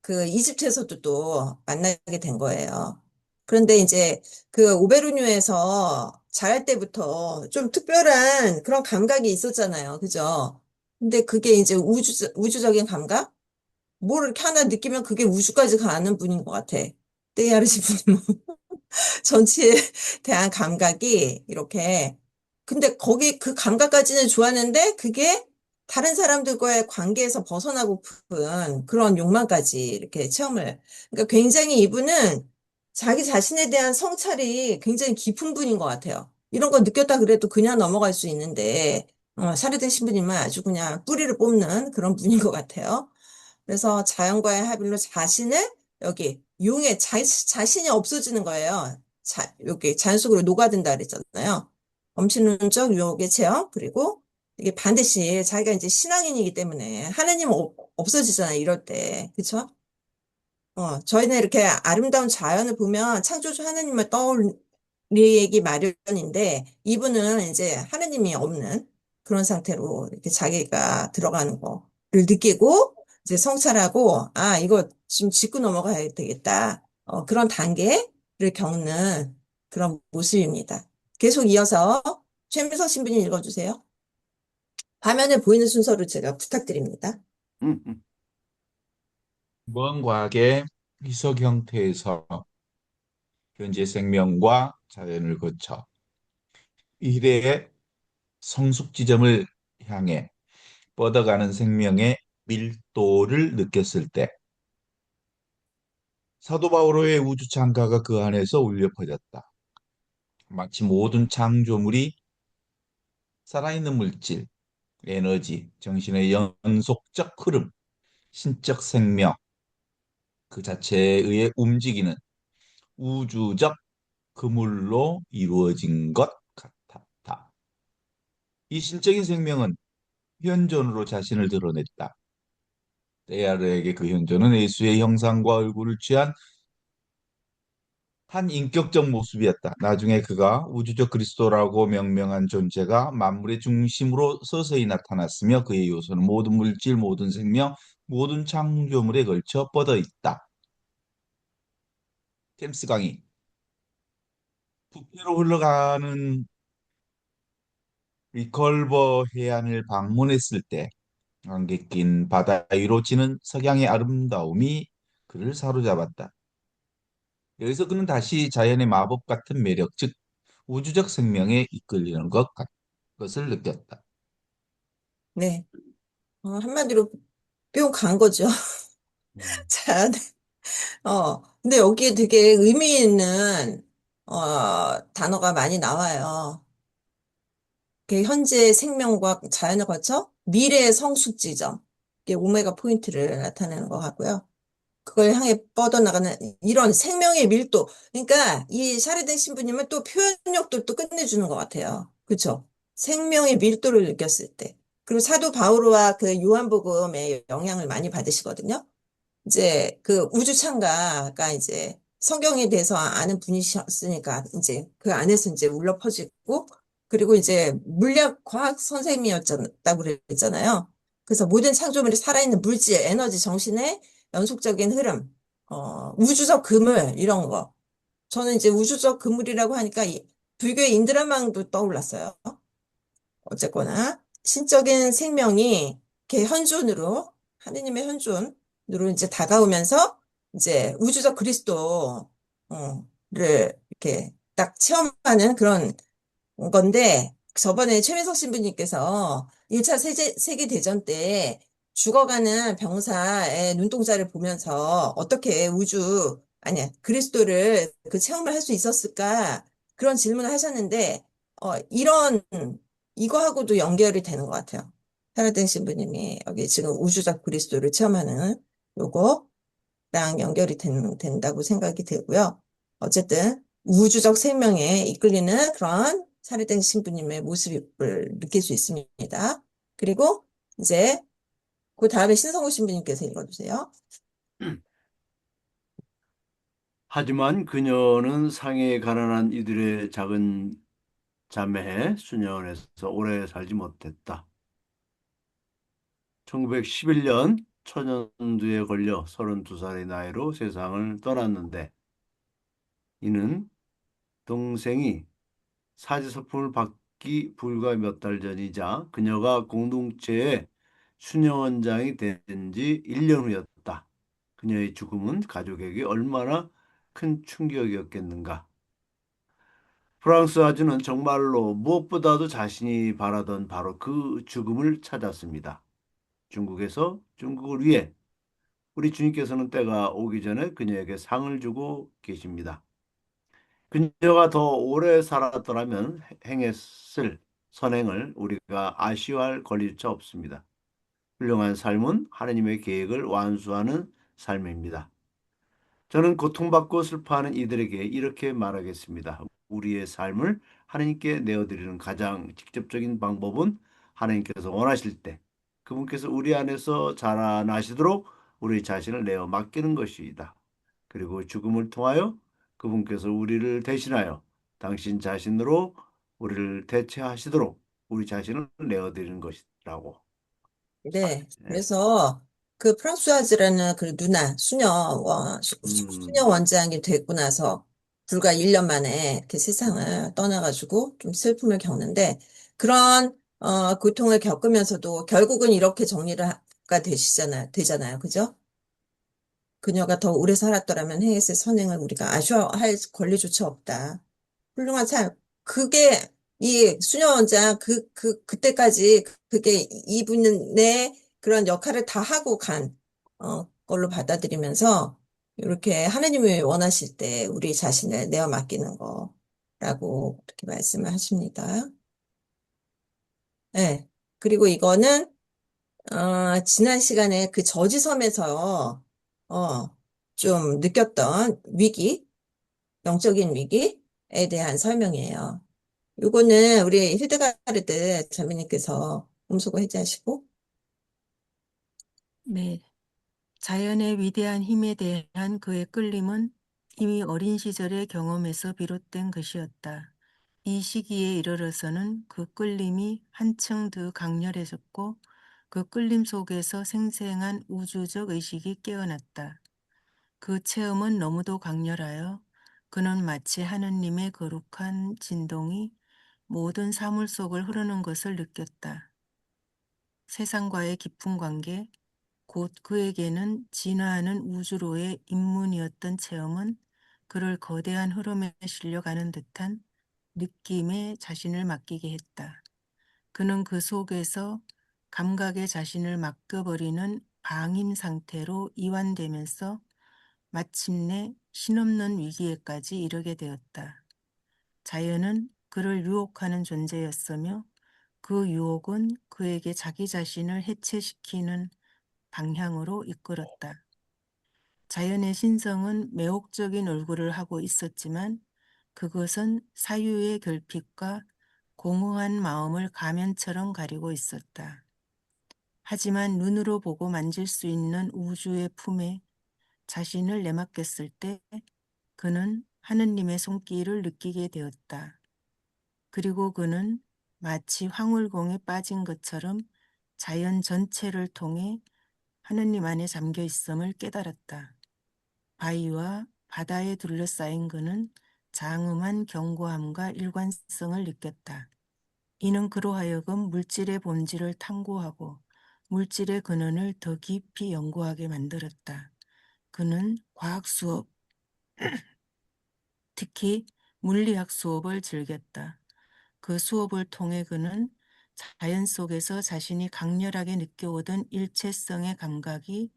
그 이집트에서도 또 만나게 된 거예요. 그런데 이제 그 오베르뉴에서 자랄 때부터 좀 특별한 그런 감각이 있었잖아요. 그죠? 근데 그게 이제 우주적인 감각? 뭐를 이렇게 하나 느끼면 그게 우주까지 가는 분인 것 같아. 떼야르시 분이 전체에 대한 감각이 이렇게. 근데 거기 그 감각까지는 좋았는데 그게 다른 사람들과의 관계에서 벗어나고픈 그런 욕망까지 이렇게 체험을. 그러니까 굉장히 이분은 자기 자신에 대한 성찰이 굉장히 깊은 분인 것 같아요. 이런 거 느꼈다 그래도 그냥 넘어갈 수 있는데, 사르딘 신부님은 아주 그냥 뿌리를 뽑는 그런 분인 것 같아요. 그래서 자연과의 합일로 자신을 여기 용해 자신이 없어지는 거예요. 여기 자연 속으로 녹아든다 그랬잖아요. 범신론적 유혹의 체험 그리고 이게 반드시 자기가 이제 신앙인이기 때문에 하느님 없어지잖아요. 이럴 때 그렇죠? 저희는 이렇게 아름다운 자연을 보면 창조주 하느님을 떠올리기 마련인데 이분은 이제 하느님이 없는 그런 상태로 이렇게 자기가 들어가는 거를 느끼고 이제 성찰하고 아, 이거 지금 짚고 넘어가야 되겠다. 그런 단계를 겪는 그런 모습입니다. 계속 이어서 최민석 신부님 읽어주세요. 화면에 보이는 순서를 제가 부탁드립니다. 음. 먼 과학의 희석 형태에서 현재 생명과 자연을 거쳐 미래의 성숙 지점을 향해 뻗어가는 생명의 밀도를 느꼈을 때 사도 바오로의 우주 창가가 그 안에서 울려 퍼졌다. 마치 모든 창조물이 살아있는 물질, 에너지, 정신의 연속적 흐름, 신적 생명 그 자체에 의해 움직이는 우주적 그물로 이루어진 것 같았다. 이 신적인 생명은 현존으로 자신을 드러냈다. 데아르에게 그 현존은 예수의 형상과 얼굴을 취한 한 인격적 모습이었다. 나중에 그가 우주적 그리스도라고 명명한 존재가 만물의 중심으로 서서히 나타났으며 그의 요소는 모든 물질, 모든 생명, 모든 창조물에 걸쳐 뻗어 있다. 템스 강이 북해로 흘러가는 리컬버 해안을 방문했을 때 안개 낀 바다 위로 지는 석양의 아름다움이 그를 사로잡았다. 여기서 그는 다시 자연의 마법 같은 매력, 즉 우주적 생명에 이끌리는 것을 느꼈다. 네. 한마디로 뿅 간 거죠. 음. 자, 근데 여기에 되게 의미 있는, 단어가 많이 나와요. 그 현재의 생명과 자연을 거쳐 미래의 성숙 지점. 이게 오메가 포인트를 나타내는 것 같고요. 그걸 향해 뻗어나가는 이런 생명의 밀도. 그러니까 이 샤르덴 신부님은 또 표현력도 또 끝내주는 것 같아요. 그렇죠? 생명의 밀도를 느꼈을 때. 그리고 사도 바오로와 그 요한복음의 영향을 많이 받으시거든요. 이제 그 우주 창가가 이제 성경에 대해서 아는 분이셨으니까 이제 그 안에서 이제 울려 퍼지고 그리고 이제 물리학 과학 선생님이었다고 그랬잖아요. 그래서 모든 창조물이 살아있는 물질, 에너지, 정신의 연속적인 흐름, 우주적 그물 이런 거. 저는 이제 우주적 그물이라고 하니까 불교의 인드라망도 떠올랐어요. 어쨌거나 신적인 생명이 이렇게 현존으로 하느님의 현존으로 이제 다가오면서 이제 우주적 그리스도를 이렇게 딱 체험하는 그런 건데, 저번에 최민석 신부님께서 1차 세계대전 때 죽어가는 병사의 눈동자를 보면서 어떻게 아니야, 그리스도를 그 체험을 할 수 있었을까? 그런 질문을 하셨는데, 이런, 이거하고도 연결이 되는 것 같아요. 헤라든 신부님이 여기 지금 우주적 그리스도를 체험하는 요거랑 연결이 된다고 생각이 되고요. 어쨌든 우주적 생명에 이끌리는 그런 사르된 신부님의 모습을 느낄 수 있습니다. 그리고 이제 그 다음에 신성호 신부님께서 읽어주세요. 하지만 그녀는 상해에 가난한 이들의 작은 자매에 수녀원에서 오래 살지 못했다. 1911년 천연두에 걸려 32살의 나이로 세상을 떠났는데 이는 동생이 사제서품을 받기 불과 몇 달 전이자 그녀가 공동체의 수녀원장이 된 지 1년 후였다. 그녀의 죽음은 가족에게 얼마나 큰 충격이었겠는가. 프랑스 아주는 정말로 무엇보다도 자신이 바라던 바로 그 죽음을 찾았습니다. 중국에서 중국을 위해 우리 주님께서는 때가 오기 전에 그녀에게 상을 주고 계십니다. 그녀가 더 오래 살았더라면 행했을 선행을 우리가 아쉬워할 권리조차 없습니다. 훌륭한 삶은 하나님의 계획을 완수하는 삶입니다. 저는 고통받고 슬퍼하는 이들에게 이렇게 말하겠습니다. 우리의 삶을 하나님께 내어드리는 가장 직접적인 방법은 하나님께서 원하실 때 그분께서 우리 안에서 자라나시도록 우리 자신을 내어 맡기는 것이다. 그리고 죽음을 통하여 그분께서 우리를 대신하여 당신 자신으로 우리를 대체하시도록 우리 자신을 내어드리는 것이라고. 네. 예. 그래서 그 프랑스와즈라는 그 수녀 음, 원장이 되고 나서 불과 1년 만에 이렇게 세상을 떠나가지고 좀 슬픔을 겪는데 그런 고통을 겪으면서도 결국은 이렇게 가 되잖아요. 그죠? 그녀가 더 오래 살았더라면 행했을 선행을 우리가 아쉬워할 권리조차 없다. 훌륭한 삶. 그게 이 수녀 원장 그때까지 그게 이분의 그런 역할을 다 하고 간 걸로 받아들이면서 이렇게 하나님이 원하실 때 우리 자신을 내어 맡기는 거라고 그렇게 말씀을 하십니다. 네. 그리고 이거는 지난 시간에 그 저지섬에서 좀 느꼈던 영적인 위기에 대한 설명이에요. 요거는 우리 hildegarde 자매님께서 음소거 해제하시고. 네, 자연의 위대한 힘에 대한 그의 끌림은 이미 어린 시절의 경험에서 비롯된 것이었다. 이 시기에 이르러서는 그 끌림이 한층 더 강렬해졌고 그 끌림 속에서 생생한 우주적 의식이 깨어났다. 그 체험은 너무도 강렬하여 그는 마치 하느님의 거룩한 진동이 모든 사물 속을 흐르는 것을 느꼈다. 세상과의 깊은 관계, 곧 그에게는 진화하는 우주로의 입문이었던 체험은 그를 거대한 흐름에 실려가는 듯한 느낌에 자신을 맡기게 했다. 그는 그 속에서 감각의 자신을 맡겨버리는 방임 상태로 이완되면서 마침내 신없는 위기에까지 이르게 되었다. 자연은 그를 유혹하는 존재였으며 그 유혹은 그에게 자기 자신을 해체시키는 방향으로 이끌었다. 자연의 신성은 매혹적인 얼굴을 하고 있었지만 그것은 사유의 결핍과 공허한 마음을 가면처럼 가리고 있었다. 하지만 눈으로 보고 만질 수 있는 우주의 품에 자신을 내맡겼을 때 그는 하느님의 손길을 느끼게 되었다. 그리고 그는 마치 황홀공에 빠진 것처럼 자연 전체를 통해 하느님 안에 잠겨 있음을 깨달았다. 바위와 바다에 둘러싸인 그는 장엄한 견고함과 일관성을 느꼈다. 이는 그로 하여금 물질의 본질을 탐구하고 물질의 근원을 더 깊이 연구하게 만들었다. 그는 과학 수업, 특히 물리학 수업을 즐겼다. 그 수업을 통해 그는 자연 속에서 자신이 강렬하게 느껴오던 일체성의 감각이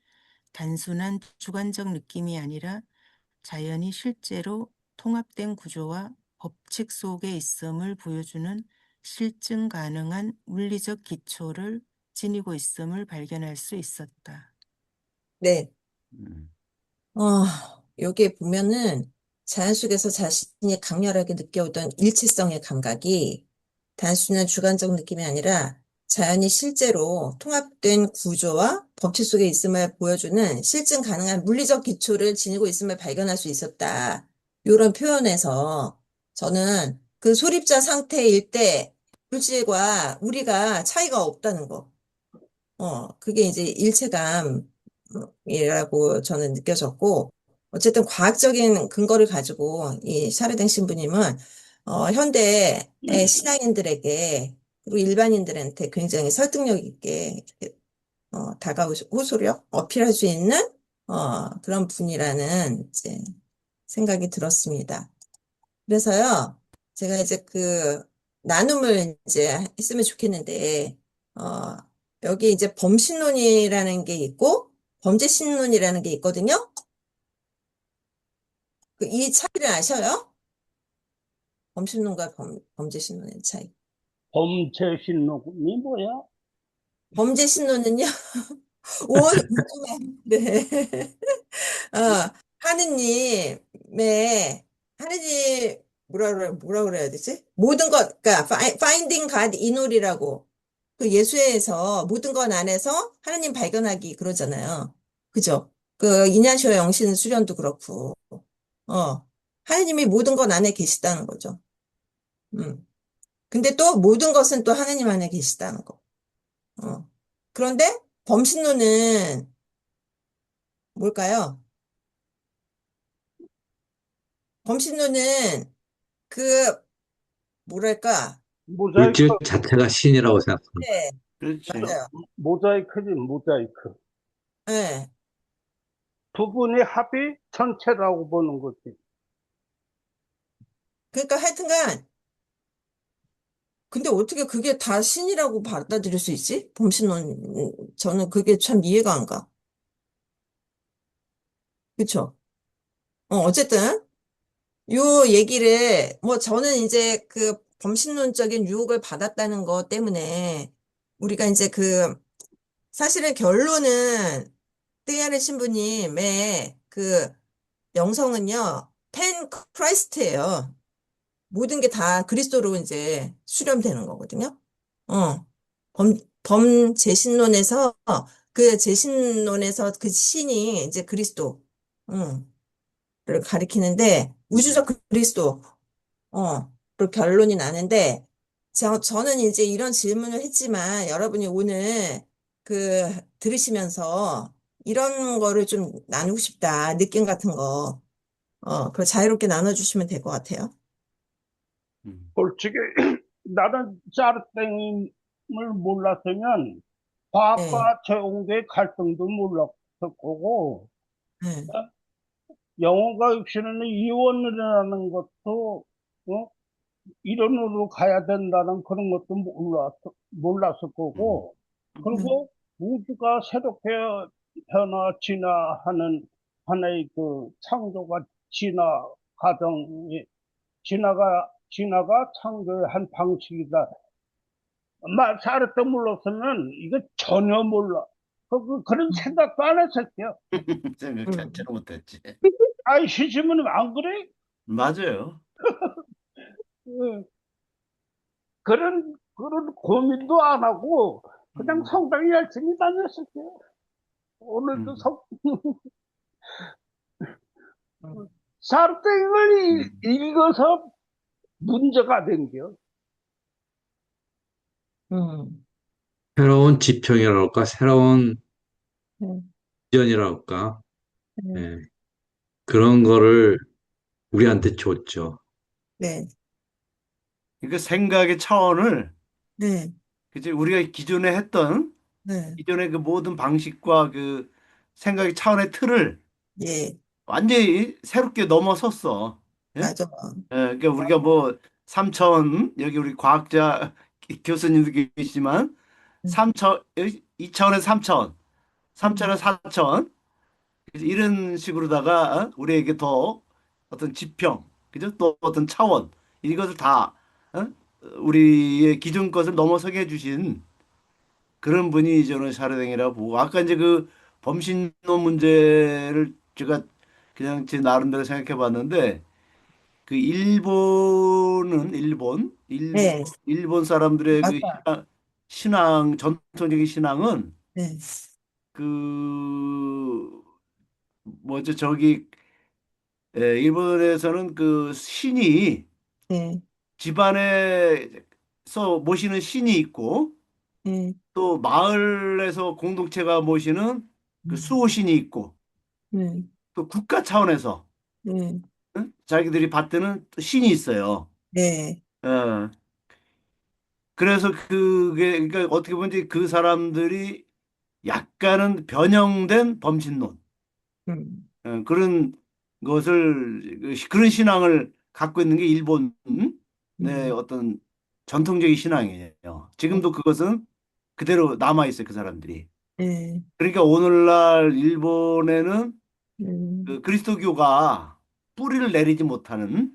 단순한 주관적 느낌이 아니라 자연이 실제로 통합된 구조와 법칙 속에 있음을 보여주는 실증 가능한 물리적 기초를 지니고 있음을 발견할 수 있었다. 네. 음. 여기에 보면은 자연 속에서 자신이 강렬하게 느껴오던 일체성의 감각이 단순한 주관적 느낌이 아니라 자연이 실제로 통합된 구조와 법칙 속에 있음을 보여주는 실증 가능한 물리적 기초를 지니고 있음을 발견할 수 있었다. 이런 표현에서 저는 그 소립자 상태일 때 물질과 우리가 차이가 없다는 거. 그게 이제 일체감이라고 저는 느껴졌고, 어쨌든 과학적인 근거를 가지고 이 샤르댕 신부님은 현대의 신앙인들에게 그리고 일반인들한테 굉장히 설득력 있게 이렇게, 호소력 어필할 수 있는 그런 분이라는 이제 생각이 들었습니다. 그래서요, 제가 이제 그 나눔을 이제 했으면 좋겠는데, 어, 여기 이제 범신론이라는 게 있고, 범죄신론이라는 게 있거든요. 이 차이를 아셔요? 범신론과 범죄신론의 차이. 범죄신론이 뭐야? 범죄신론은요, 네. 하느님의, 하느님, 뭐라 그래야 되지? 모든 것, 그러니까, Finding God in all이라고. 그 예수에서 모든 것 안에서 하느님 발견하기 그러잖아요. 그죠? 그 이냐시와 영신 수련도 그렇고, 하느님이 모든 것 안에 계시다는 거죠. 음. 근데 또 모든 것은 또 하느님 안에 계시다는 거. 어. 그런데 범신론은 뭘까요? 범신론은 그 뭐랄까? 모자이크, 물질 자체가 신이라고 생각합니다. 네, 그렇지. 맞아요. 모자이크지, 모자이크. 네. 부분의 합이 전체라고 보는 거지. 그러니까 하여튼간 근데 어떻게 그게 다 신이라고 받아들일 수 있지? 범신론 저는 그게 참 이해가 안 가. 그쵸? 어쨌든 요 얘기를 뭐 저는 이제 그 범신론적인 유혹을 받았다는 것 때문에 우리가 이제 그 사실은 결론은 떼야르 신부님의 그 영성은요 펜 크라이스트예요. 모든 게 다 그리스도로 이제 수렴되는 거거든요. 어, 범제신론에서 그 제신론에서 그 신이 이제 그리스도, 를 가리키는데 우주적 그리스도, 로 결론이 나는데 저는 이제 이런 질문을 했지만 여러분이 오늘 그 들으시면서 이런 거를 좀 나누고 싶다 느낌 같은 거, 그 자유롭게 나눠주시면 될 것 같아요. 음. 솔직히 나는 짜르땡을 몰랐으면 네, 과학과 제공의 갈등도 몰랐을 거고, 네, 영어가 역시는 이원이라는 것도 이론으로 가야 된다는 그런 것도 몰랐을 음. 거고, 네, 그리고 우주가 새롭게 진화하는 하나의 그 창조가 과정이, 진화가 창조의 한 방식이다. 사르트 몰랐으면 이거 전혀 몰라. 그런 생각도 안 했었죠. 생각 음. 자체를 못했지. 아이, 시집은 안 그래? 맞아요. 응. 그런 고민도 안 하고, 그냥 음. 성당에 열심히 다녔었죠. 오늘도 음. 사르탱을 음. 읽어서 문제가 된겨. 음. 새로운 지평이라고 할까, 새로운 네, 비전이라고 할까, 네, 예, 그런 거를 우리한테 줬죠. 네, 그러니까 생각의 차원을 네, 그치 우리가 기존에 했던 네, 기존의 그 모든 방식과 그 생각의 차원의 틀을 예, 완전히 새롭게 넘어섰어. 예? 맞아. 그러니까 우리가 뭐 3차원 여기 우리 과학자 교수님도 계시지만 음, 3차원 2차원에서 3차원, 음, 3차원에서 4차원 이런 식으로다가 우리에게 더 어떤 지평, 그죠? 또 어떤 차원 이것을 다 어? 우리의 기존 것을 넘어서게 해주신 그런 분이 저는 샤르댕이라고 보고 아까 이제 그 범신론 문제를 제가 그냥 제 나름대로 생각해 봤는데 그 네, 일본 사람들의 그 맞다. 전통적인 신앙은 네, 그 뭐죠 저기 일본에서는 그 신이 네, 집안에서 모시는 신이 있고 네, 또 마을에서 공동체가 모시는 그 음, 수호신이 있고 네, 또 국가 차원에서 네, 응? 자기들이 받드는 또 신이 있어요. 네, 어, 그래서 그게 그러니까 어떻게 보면 이제 그 사람들이 약간은 변형된 범신론 그런 것을 그런 신앙을 갖고 있는 게 일본의 음, 어떤 전통적인 신앙이에요. 네, 지금도 그것은 그대로 남아 있어요, 그 사람들이. 네, 그러니까 오늘날 일본에는 음, 그 그리스도교가 뿌리를 내리지 못하는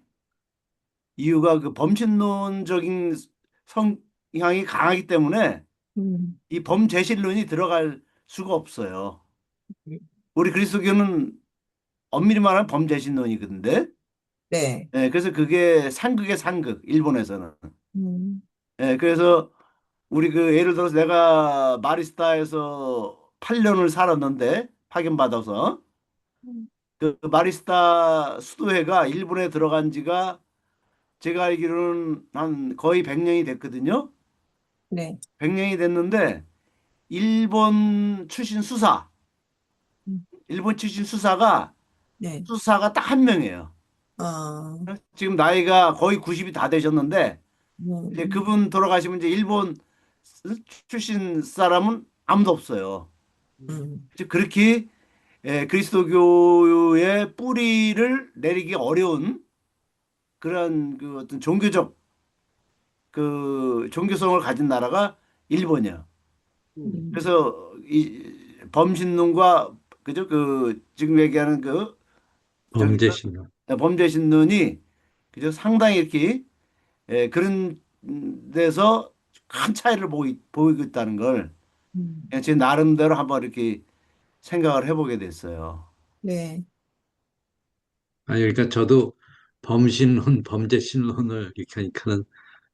이유가 그 범신론적인 성향이 강하기 때문에 음, 이 범죄신론이 들어갈 수가 없어요. 우리 그리스도교는 엄밀히 말하면 범죄신론이거든요. 네, 그래서 그게 상극의 상극, 일본에서는. 음, 그래서 우리 그 예를 들어서 내가 마리스타에서 8년을 살았는데 파견받아서 그 마리스타 수도회가 일본에 들어간 지가 제가 알기로는 한 거의 100년이 됐거든요. 네, 100년이 됐는데 일본 출신 수사, 음, 일본 출신 네, 수사가 딱 한 명이에요. 아, 지금 나이가 거의 90이 다 되셨는데 이제 음, 그분 돌아가시면 이제 일본 출신 사람은 아무도 없어요. 즉 그렇게 그리스도교의 뿌리를 내리기 어려운 그런 그 어떤 종교적 그 종교성을 가진 나라가 일본이야. 그래서 이 범신론과 그죠 그 지금 얘기하는 그 저기 범죄심론. 범죄 신론이 그죠 상당히 이렇게 그런 데서 큰 차이를 보이고 있다는 걸 그냥 제 나름대로 한번 이렇게 생각을 해보게 됐어요. 네, 아니, 그러니까 저도 범신론, 범죄심론을 이렇게 하니까는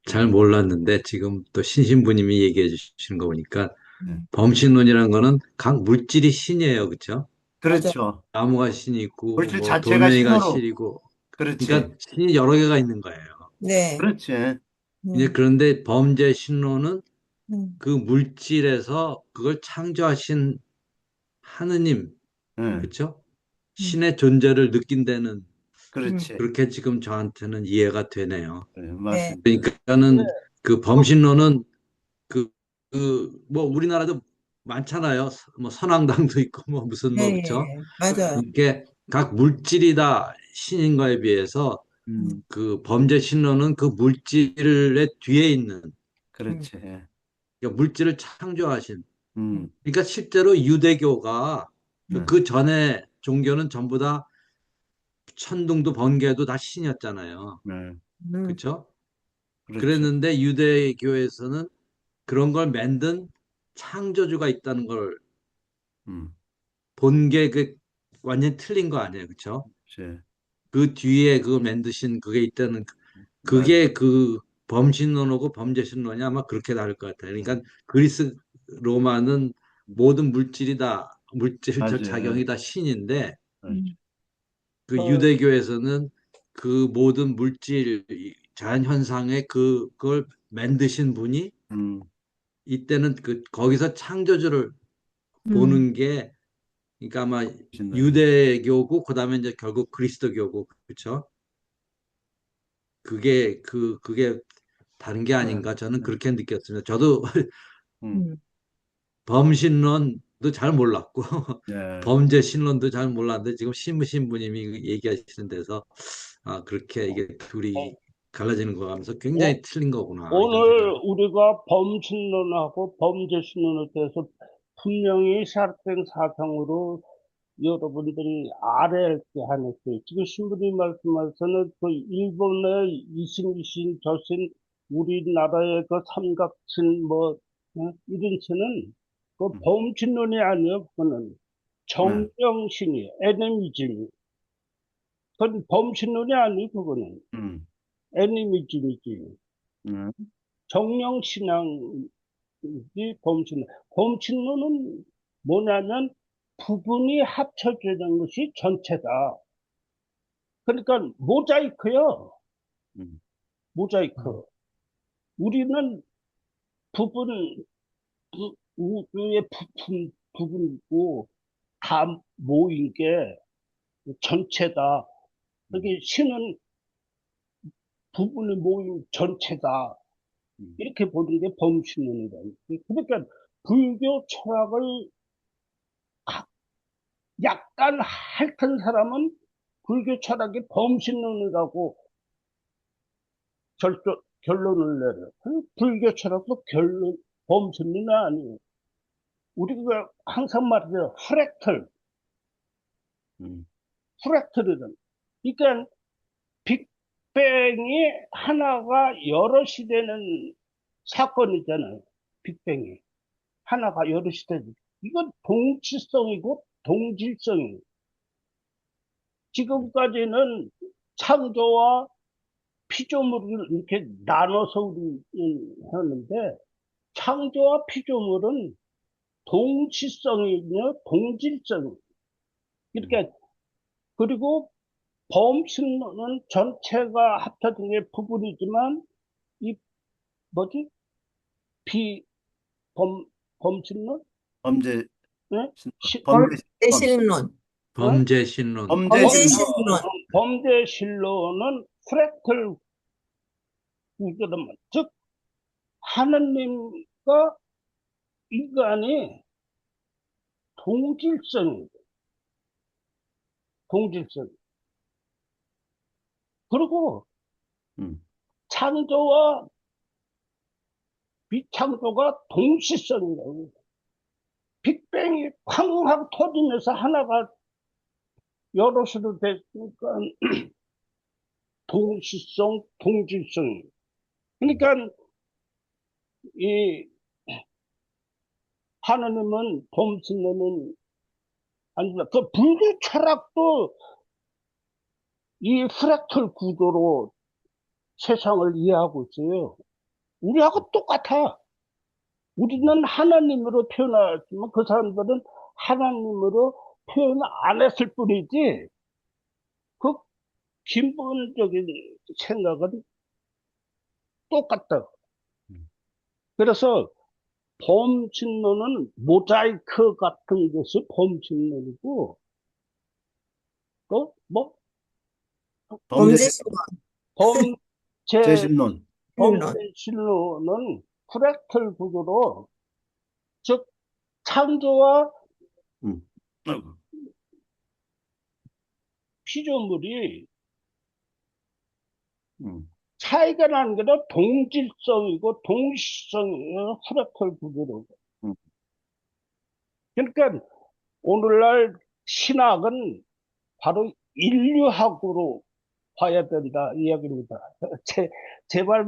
잘 음, 몰랐는데 지금 또 신신부님이 얘기해 주시는 거 보니까 네. 범신론이라는 거는 각 물질이 신이에요. 그렇죠? 맞아. 그렇죠. 나무가 신이 있고 물질 뭐 자체가 돌멩이가 신호로 신이고 그렇지. 그러니까 신이 여러 개가 있는 거예요. 네, 그렇지. 이제 음, 그런데 범죄신론은 음, 그 물질에서 그걸 창조하신 하느님, 응, 그렇죠? 음, 신의 존재를 느낀다는 그렇지. 그렇게 지금 저한테는 이해가 되네요. 네, 네, 맞습니다. 그러니까는 그 범신론은 그, 뭐 우리나라도 많잖아요. 뭐 선앙당도 있고 뭐 무슨 뭐 네, 그렇죠? 맞아요. 이게 각 물질이 다 신인 거에 비해서 음, 그 범죄 신론은 그 물질의 뒤에 있는 음, 그렇지. 그러니까 물질을 창조하신 음, 그러니까 실제로 유대교가 네, 그 전에 종교는 전부 다 천둥도 번개도 다 신이었잖아요. 네, 음, 그렇죠? 그렇죠. 그랬는데 유대교에서는 그런 걸 만든 창조주가 있다는 걸 음, 본 게 그 완전 틀린 거 아니에요. 그렇죠? 그렇지. 그 뒤에 그거 만드신 그게 있다는 맞아. 그게 그 범신론하고 범죄신론이 아마 그렇게 다를 것 같아요. 그러니까 그리스 로마는 모든 물질이 다 물질적 맞아요. 작용이 다 신인데 음, 그 유대교에서는 그 모든 물질 자연 현상의 그걸 만드신 분이 음, 이때는 그 거기서 창조주를 음, 보는 게 그러니까 아마 신론이. 유대교고 그다음에 이제 결국 그리스도교고 그렇죠? 그게 다른 게 네, 아닌가 저는 네. 그렇게 느꼈습니다. 저도 음, 음, 범신론 잘 몰랐고 네. 범죄 신론도 잘 몰랐는데 지금 신부님이 얘기하시는 데서 그렇게 이게 둘이 갈라지는 거 하면서 굉장히 틀린 거구나 이런 오늘 생각을. 우리가 범신론하고 범죄신론에 대해서 분명히 샤르탱 사상으로 여러분들이 알아야 할 게 하나 있어요. 지금 신부님 말씀하셔서는 그 일본의 이승신 저신 우리나라의 그 삼각신 이런 신은 그 범신론이 아니에요. 그거는 네. 정령신이에요. 애니미즘이. 그건 범신론이 아니에요. 그거는 음. 애니미즘이지. 음. 정령신앙이 범신론. 범신론은 뭐냐면 부분이 합쳐지는 것이 전체다. 그러니까 모자이크요. 음. 모자이크. 우리는 부분, 우주의 부분이고 다 모인 게 전체다. 그게 신은 부분이 모인 전체다. 이렇게 보는 게 범신론이다. 그러니까 불교 철학을 약간 핥은 사람은 불교 철학이 범신론이라고 결론을 내려. 불교 철학도 범신론이 아니에요. 우리가 항상 말해요. 음. 프랙틀이든. 그러니까 빅뱅이 하나가 여럿이 되는 사건이잖아요. 빅뱅이. 하나가 여럿이 되는. 이건 동치성이고 동질성이에요. 지금까지는 창조와 피조물을 이렇게 나눠서 우리 하는데 창조와 피조물은 동치성이며 동질성. 이렇게 그리고 범신론은 전체가 합쳐진 게 부분이지만 이 뭐지? 비범 범신론? 범죄 네? 신 시, 범죄 신론. 범죄신론, 어? 범죄 신론. 범죄 신론. 범죄신론. 범죄신론은 프랙틀 구조로만 즉 하느님과 인간이 동질성, 동질성. 그리고 음. 창조와 비창조가 동시성이라고. 빅뱅이 쾅 하고 터지면서 하나가 여럿으로 됐으니까 동시성, 동질성. 그러니까 이 하느님은 범신론은 아닙니다. 그 불교 철학도 이 프랙탈 구조로 세상을 이해하고 있어요. 우리하고 똑같아. 우리는 하나님으로 표현하지만 그 사람들은 하나님으로 표현 안 했을 뿐이지 그 근본적인 생각은 똑같다. 그래서 범신론은 모자이크 같은 것이 범신론이고 뭐 범죄 범죄 신론. 범죄신론은 프랙탈 구조로 즉 창조와 아이고. 피조물이 음. 차이가 나는 게 아니라 동질성이고 동시성이에요. 프랙탈 구조로. 음. 그러니까 오늘날 신학은 바로 인류학으로 봐야 된다 이야기입니다. 제 말은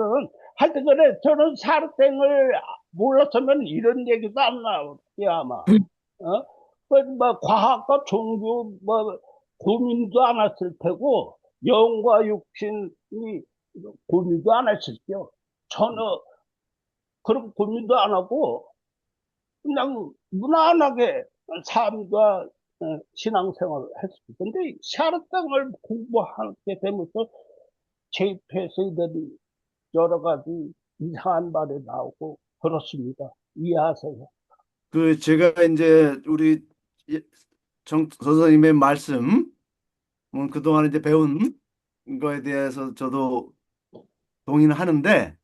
하여튼 간에 저는 사르탱을 몰랐으면 이런 얘기도 안 나와요 아마. 뭐 과학과 종교 고민도 안 했을 테고 영과 육신이 고민도 안 했을게요. 전혀 그런 고민도 안 하고 그냥 무난하게 삶과 신앙생활을 했습니다. 근데 샤르땅을 공부하게 되면서 제 입에서 이런 여러 가지 이상한 말이 나오고 그렇습니다. 이해하세요. 그 제가 이제 우리 정 선생님의 말씀, 그동안 이제 배운 거에 대해서 저도 동의는 하는데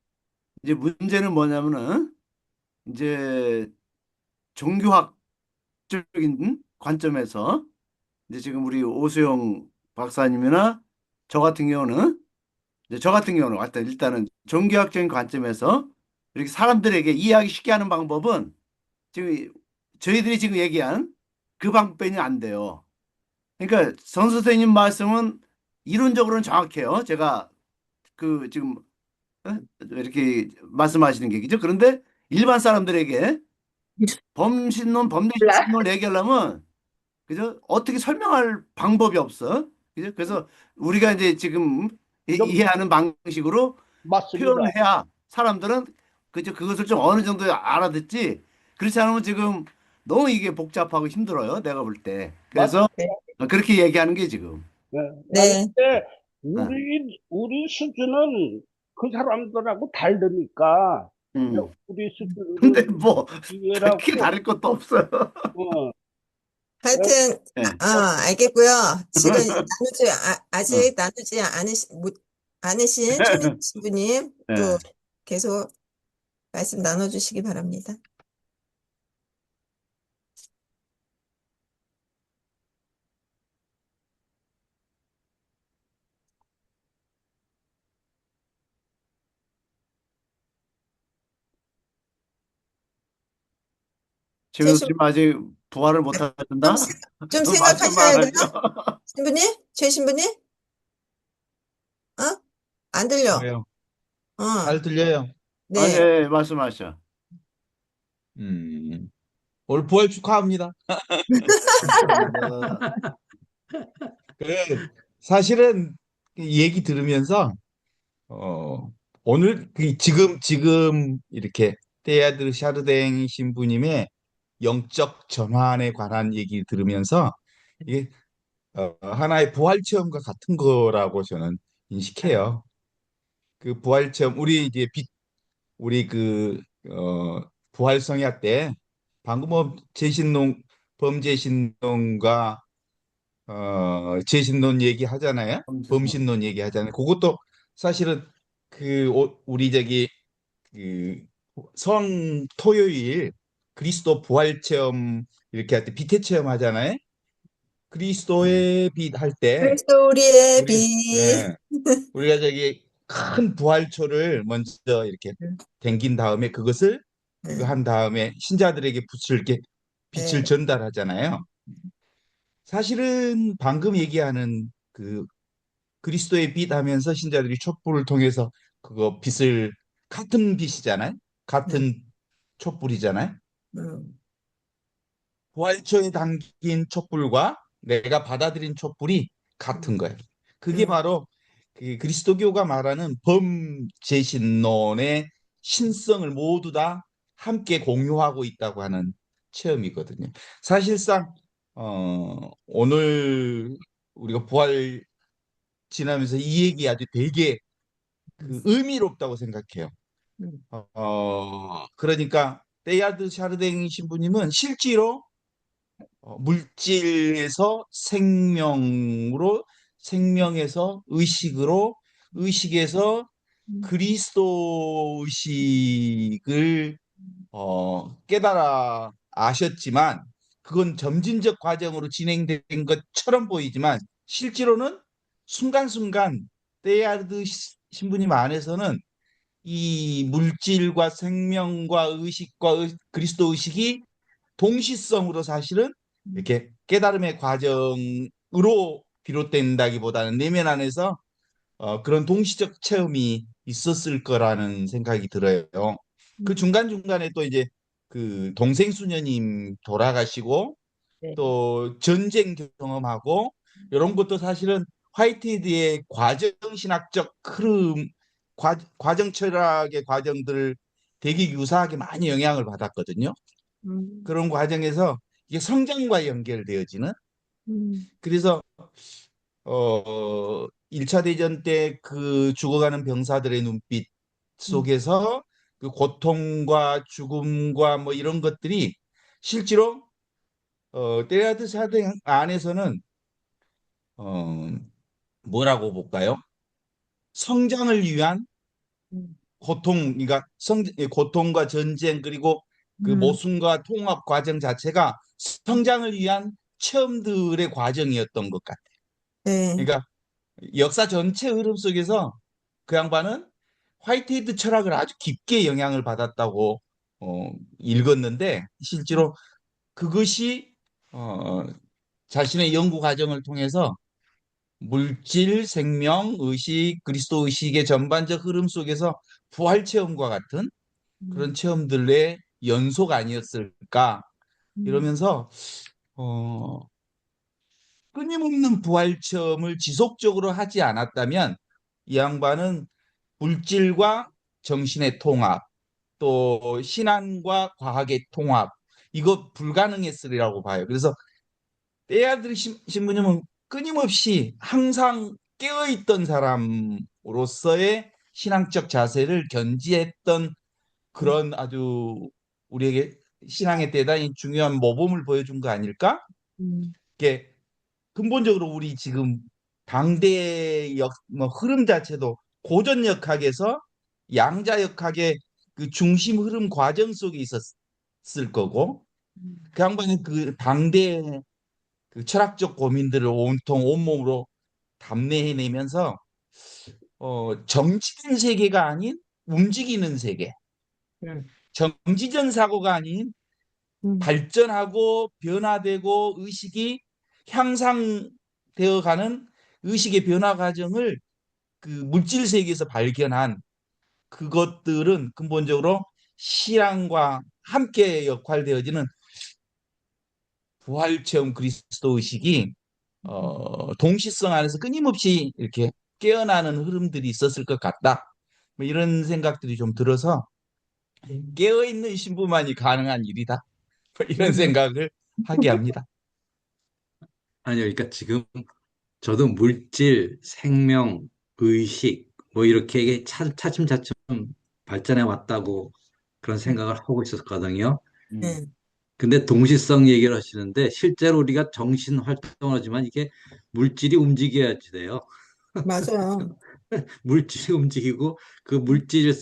이제 문제는 뭐냐면은 이제 종교학 종교학적인 관점에서 이제 지금 우리 오수영 박사님이나 저 같은 경우는 이제 저 같은 경우는 하여튼 일단은 종교학적인 관점에서 이렇게 사람들에게 이해하기 쉽게 하는 방법은 지금 저희들이 지금 얘기한 그 방법이 안 돼요. 그러니까 선 선생님 말씀은 이론적으로는 정확해요. 제가 그 지금 이렇게 말씀하시는 게 그죠? 그런데 일반 사람들에게 범신론, 범죄신론을 얘기하려면 그죠? 어떻게 설명할 방법이 없어. 그죠? 그래서 우리가 이제 지금 이해하는 방식으로 맞습니다. 표현을 해야 사람들은 그죠? 그것을 좀 어느 정도 알아듣지. 그렇지 않으면 지금 너무 이게 복잡하고 힘들어요. 내가 볼 때. 그래서 네. 그렇게 얘기하는 게 지금. 네. 네. 근데 어. 우리 수준은 그 사람들하고 다르니까 음. 우리 근데 수준으로 뭐 크게 이해라고 다를 것도 없어요. 하여튼, 네. 알겠고요. 지금 아직 나누지 않으신 초림 신부님 또 네. 계속 말씀 나눠주시기 바랍니다. 지금 최신, 지금 아직 부활을 못 좀, 하신다? 좀 말씀만 생각하셔야 돼요. 하죠. 신부님? 최 신부님? 안 들려. 왜요? 어, 잘 들려요. 아, 네. 네, 말씀하시죠. 음, 올 부활 축하합니다. 그 사실은 그 얘기 들으면서 어, 오늘 지금 이렇게 테야드 샤르댕 신부님의 영적 전환에 관한 얘기 들으면서 이게 하나의 부활 체험과 같은 거라고 저는 인식해요. 그 부활 체험 우리 부활 성약 때 방금 뭐 재신론 범죄신론과 재신론 얘기하잖아요. 범신론 얘기하잖아요. 그것도 사실은 우리 그 토요일 그리스도 부활 체험 이렇게 할 때 비태 체험 하잖아요. 그리스도의 빛 할 때 그리스도 우리의 우리 빛. 예, 우리가 큰 부활초를 먼저 이렇게 댕긴 다음에 그것을 이거 네. 한 다음에 신자들에게 빛을 네. 전달하잖아요. 사실은 방금 얘기하는 그리스도의 빛 하면서 신자들이 촛불을 통해서 그거 빛을 같은 빛이잖아요. 네. 같은 촛불이잖아요. 음, 부활초에 담긴 촛불과 내가 받아들인 촛불이 같은 거예요. 그게 음, 바로 그 그리스도교가 말하는 범재신론의 신성을 모두 다 함께 공유하고 있다고 하는 체험이거든요. 사실상 오늘 우리가 부활 지나면서 이 얘기 아주 되게 의미롭다고 생각해요. 음, 그러니까 때야드 샤르댕 신부님은 실제로 물질에서 생명으로, 생명에서 의식으로, 의식에서 그리스도 의식을 깨달아 아셨지만 그건 점진적 과정으로 진행된 것처럼 보이지만 실제로는 순간순간 때야르드 신부님 안에서는 이 물질과 생명과 의식과 그리스도 의식이 동시성으로 사실은 이렇게 깨달음의 과정으로 비롯된다기보다는 내면 안에서 그런 동시적 체험이 있었을 거라는 생각이 들어요. 그 중간중간에 또 이제 그 동생 수녀님 돌아가시고 네. 또 전쟁 경험하고 이런 것도 사실은 화이트헤드의 과정 신학적 흐름, 과정 철학의 과정들 되게 유사하게 많이 영향을 받았거든요. 음, 그런 과정에서 이게 성장과 연결되어지는 음, 그래서 1차 대전 때 그 죽어가는 병사들의 눈빛 음, 속에서 그 고통과 죽음과 뭐 이런 것들이 실제로 떼라드 사등 안에서는 어, 뭐라고 볼까요? 성장을 위한 음, 고통, 그러니까 고통과 전쟁 그리고 그 모순과 통합 과정 자체가 성장을 위한 체험들의 과정이었던 것 같아요. 네. 그러니까 역사 전체 흐름 속에서 그 양반은 화이트헤드 철학을 아주 깊게 영향을 받았다고 읽었는데 실제로 그것이 자신의 연구 과정을 통해서 물질, 생명, 의식, 그리스도 의식의 전반적 흐름 속에서 부활 체험과 같은 그런 체험들의 연속 아니었을까 이러면서 어, 끊임없는 부활 체험을 지속적으로 하지 않았다면 이 양반은 물질과 정신의 통합, 또 신앙과 과학의 통합 이거 불가능했으리라고 봐요. 그래서 떼아들이 신부님은 끊임없이 항상 깨어있던 사람으로서의 신앙적 자세를 견지했던 그런 아주 우리에게 신앙에 대단히 중요한 모범을 보여준 거 아닐까? 이게 근본적으로 우리 지금 당대의 뭐 흐름 자체도 고전역학에서 양자역학의 그 중심 흐름 과정 속에 있었을 거고 그 양반은 그 당대의 그 철학적 고민들을 온통 온몸으로 담내해내면서 정치된 세계가 아닌 움직이는 세계, 정지전 사고가 아닌 발전하고 변화되고 의식이 향상되어 가는 의식의 변화 과정을 그 물질 세계에서 발견한 그것들은 근본적으로 신앙과 함께 역할되어지는 부활 체험 그리스도 의식이 동시성 안에서 끊임없이 이렇게 깨어나는 흐름들이 있었을 것 같다. 뭐 이런 생각들이 좀 들어서 깨어있는 신부만이 가능한 일이다. 뭐 이런 생각을 하게 합니다. 아니요, 그러니까 지금 저도 물질, 생명, 의식 뭐 이렇게 이게 차츰차츰 발전해 왔다고 그런 생각을 하고 있었거든요. 네. 근데 동시성 얘기를 하시는데 실제로 우리가 정신 활동을 하지만 이게 물질이 움직여야지 돼요. 맞아요. 물질이 움직이고 그 물질이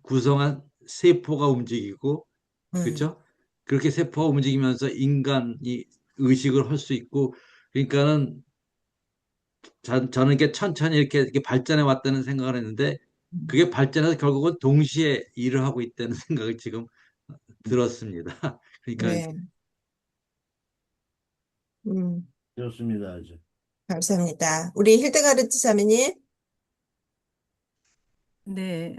구성한 세포가 움직이고 음, 그렇죠? 그렇게 세포가 움직이면서 인간이 의식을 할 수 있고 그러니까는 저는 이렇게 천천히 이렇게 발전해 왔다는 생각을 했는데 그게 발전해서 결국은 동시에 일을 하고 있다는 생각을 지금 들었습니다. 그러니까 네. 음, 좋습니다. 아주. 감사합니다. 우리 힐데가르트 사모님. 네,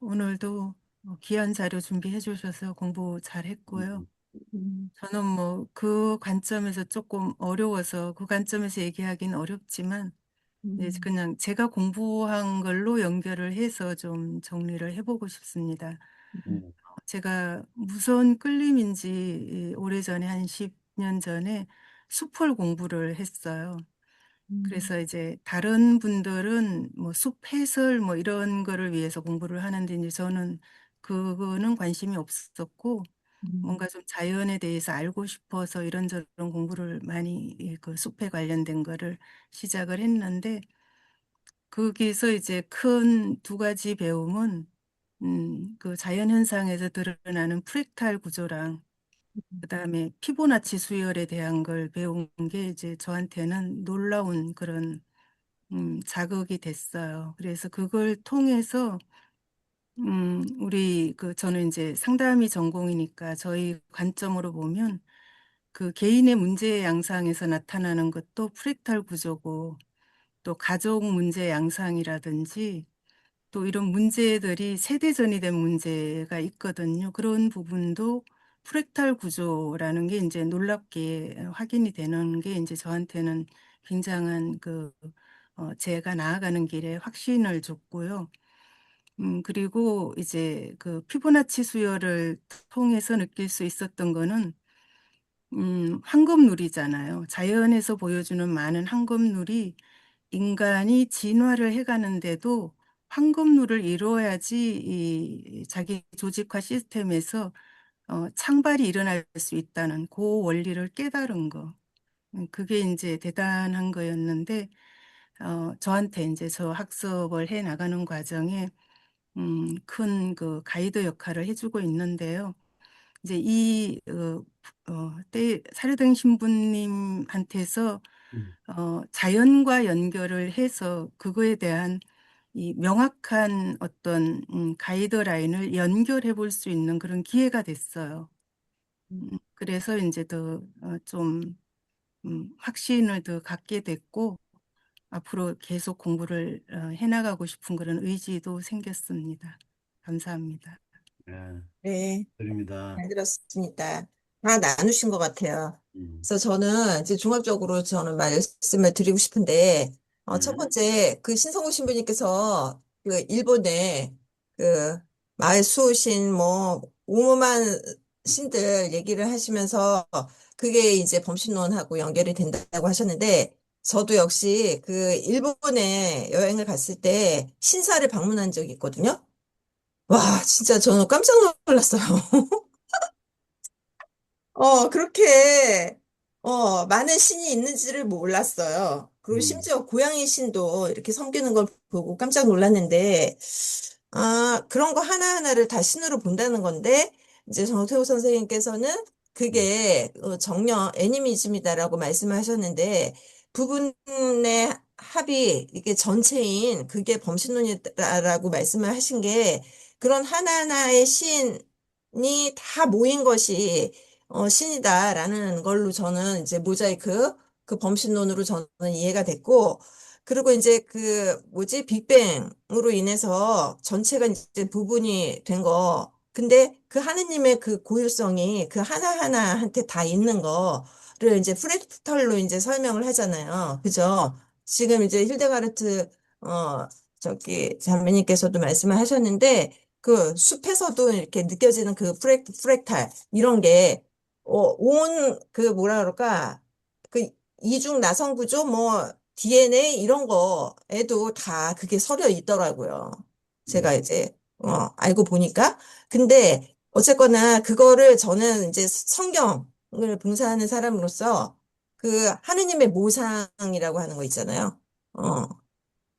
오늘도 귀한 자료 준비해 주셔서 공부 잘 했고요. 저는 뭐 그 관점에서 조금 어려워서 그 관점에서 얘기하기는 어렵지만 네, 그냥 제가 공부한 걸로 연결을 해서 좀 정리를 해보고 싶습니다. 음, 제가 무슨 끌림인지 오래전에 한 10년 전에 수폴 공부를 했어요. 그래서 이제 다른 분들은 뭐 숲 해설 뭐 이런 거를 위해서 공부를 하는데 이제 저는 그거는 관심이 없었고 뭔가 좀 자연에 대해서 알고 싶어서 이런저런 공부를 많이 그 숲에 관련된 거를 시작을 했는데 거기서 이제 큰 두 가지 배움은 그 자연 현상에서 드러나는 프랙탈 구조랑 그다음에 피보나치 수열에 대한 걸 배운 게 이제 저한테는 놀라운 그런 자극이 됐어요. 그래서 그걸 통해서 우리 그 저는 이제 상담이 전공이니까 저희 관점으로 보면 그 개인의 문제 양상에서 나타나는 것도 프랙탈 구조고 또 가족 문제 양상이라든지 또 이런 문제들이 세대전이 된 문제가 있거든요. 그런 부분도 프랙탈 구조라는 게 이제 놀랍게 확인이 되는 게 이제 저한테는 굉장한 그 제가 나아가는 길에 확신을 줬고요. 그리고 이제 그 피보나치 수열을 통해서 느낄 수 있었던 거는 황금률이잖아요. 자연에서 보여주는 많은 황금률이 인간이 진화를 해가는데도 황금률을 이루어야지 이 자기 조직화 시스템에서 창발이 일어날 수 있다는 그 원리를 깨달은 거. 그게 이제 대단한 거였는데 저한테 이제 저 학습을 해 나가는 과정에 큰 그 가이드 역할을 해주고 있는데요. 이제 사료등 신부님한테서 음. 자연과 연결을 해서 그거에 대한 이 명확한 어떤 가이드라인을 연결해 볼 수 있는 그런 기회가 됐어요. 그래서 이제 더 좀 확신을 더 갖게 됐고 앞으로 계속 공부를 해나가고 싶은 그런 의지도 생겼습니다. 감사합니다. 네, 네. 드립니다. 잘 들었습니다. 다 나누신 것 같아요. 음, 그래서 저는 이제 종합적으로 저는 말씀을 드리고 싶은데, 첫 음, 번째, 그 신성우 신부님께서 그 일본에 그 마을 수호신 뭐, 오모만 신들 얘기를 하시면서 그게 이제 범신론하고 연결이 된다고 하셨는데, 저도 역시 그 일본에 여행을 갔을 때 신사를 방문한 적이 있거든요. 와, 진짜 저는 깜짝 놀랐어요. 그렇게, 많은 신이 있는지를 몰랐어요. 그리고 음, 심지어 고양이 신도 이렇게 섬기는 걸 보고 깜짝 놀랐는데, 그런 거 하나하나를 다 신으로 본다는 건데, 이제 정태호 선생님께서는 음, 그게 정령 애니미즘이다라고 말씀하셨는데, 부분의 합이 이게 전체인 그게 범신론이다라고 말씀을 하신 게, 그런 하나하나의 신이 다 모인 것이 신이다라는 걸로 저는 이제 모자이크, 그 범신론으로 저는 이해가 됐고, 그리고 이제 그 뭐지 빅뱅으로 인해서 전체가 이제 부분이 된 거. 근데 그 하느님의 그 고유성이 그 하나하나한테 다 있는 거를 이제 프랙탈로 이제 설명을 하잖아요. 그죠? 지금 이제 힐데가르트 어 저기 자매님께서도 말씀을 하셨는데 그 숲에서도 이렇게 느껴지는 그 프랙탈 이런 게 온 그 뭐라 그럴까 그 이중 나선 구조 뭐 DNA 이런 거에도 다 그게 서려 있더라고요. 제가 음, 이제 알고 보니까. 근데 어쨌거나 그거를 저는 이제 성경을 봉사하는 사람으로서 그 하느님의 모상이라고 하는 거 있잖아요. 어,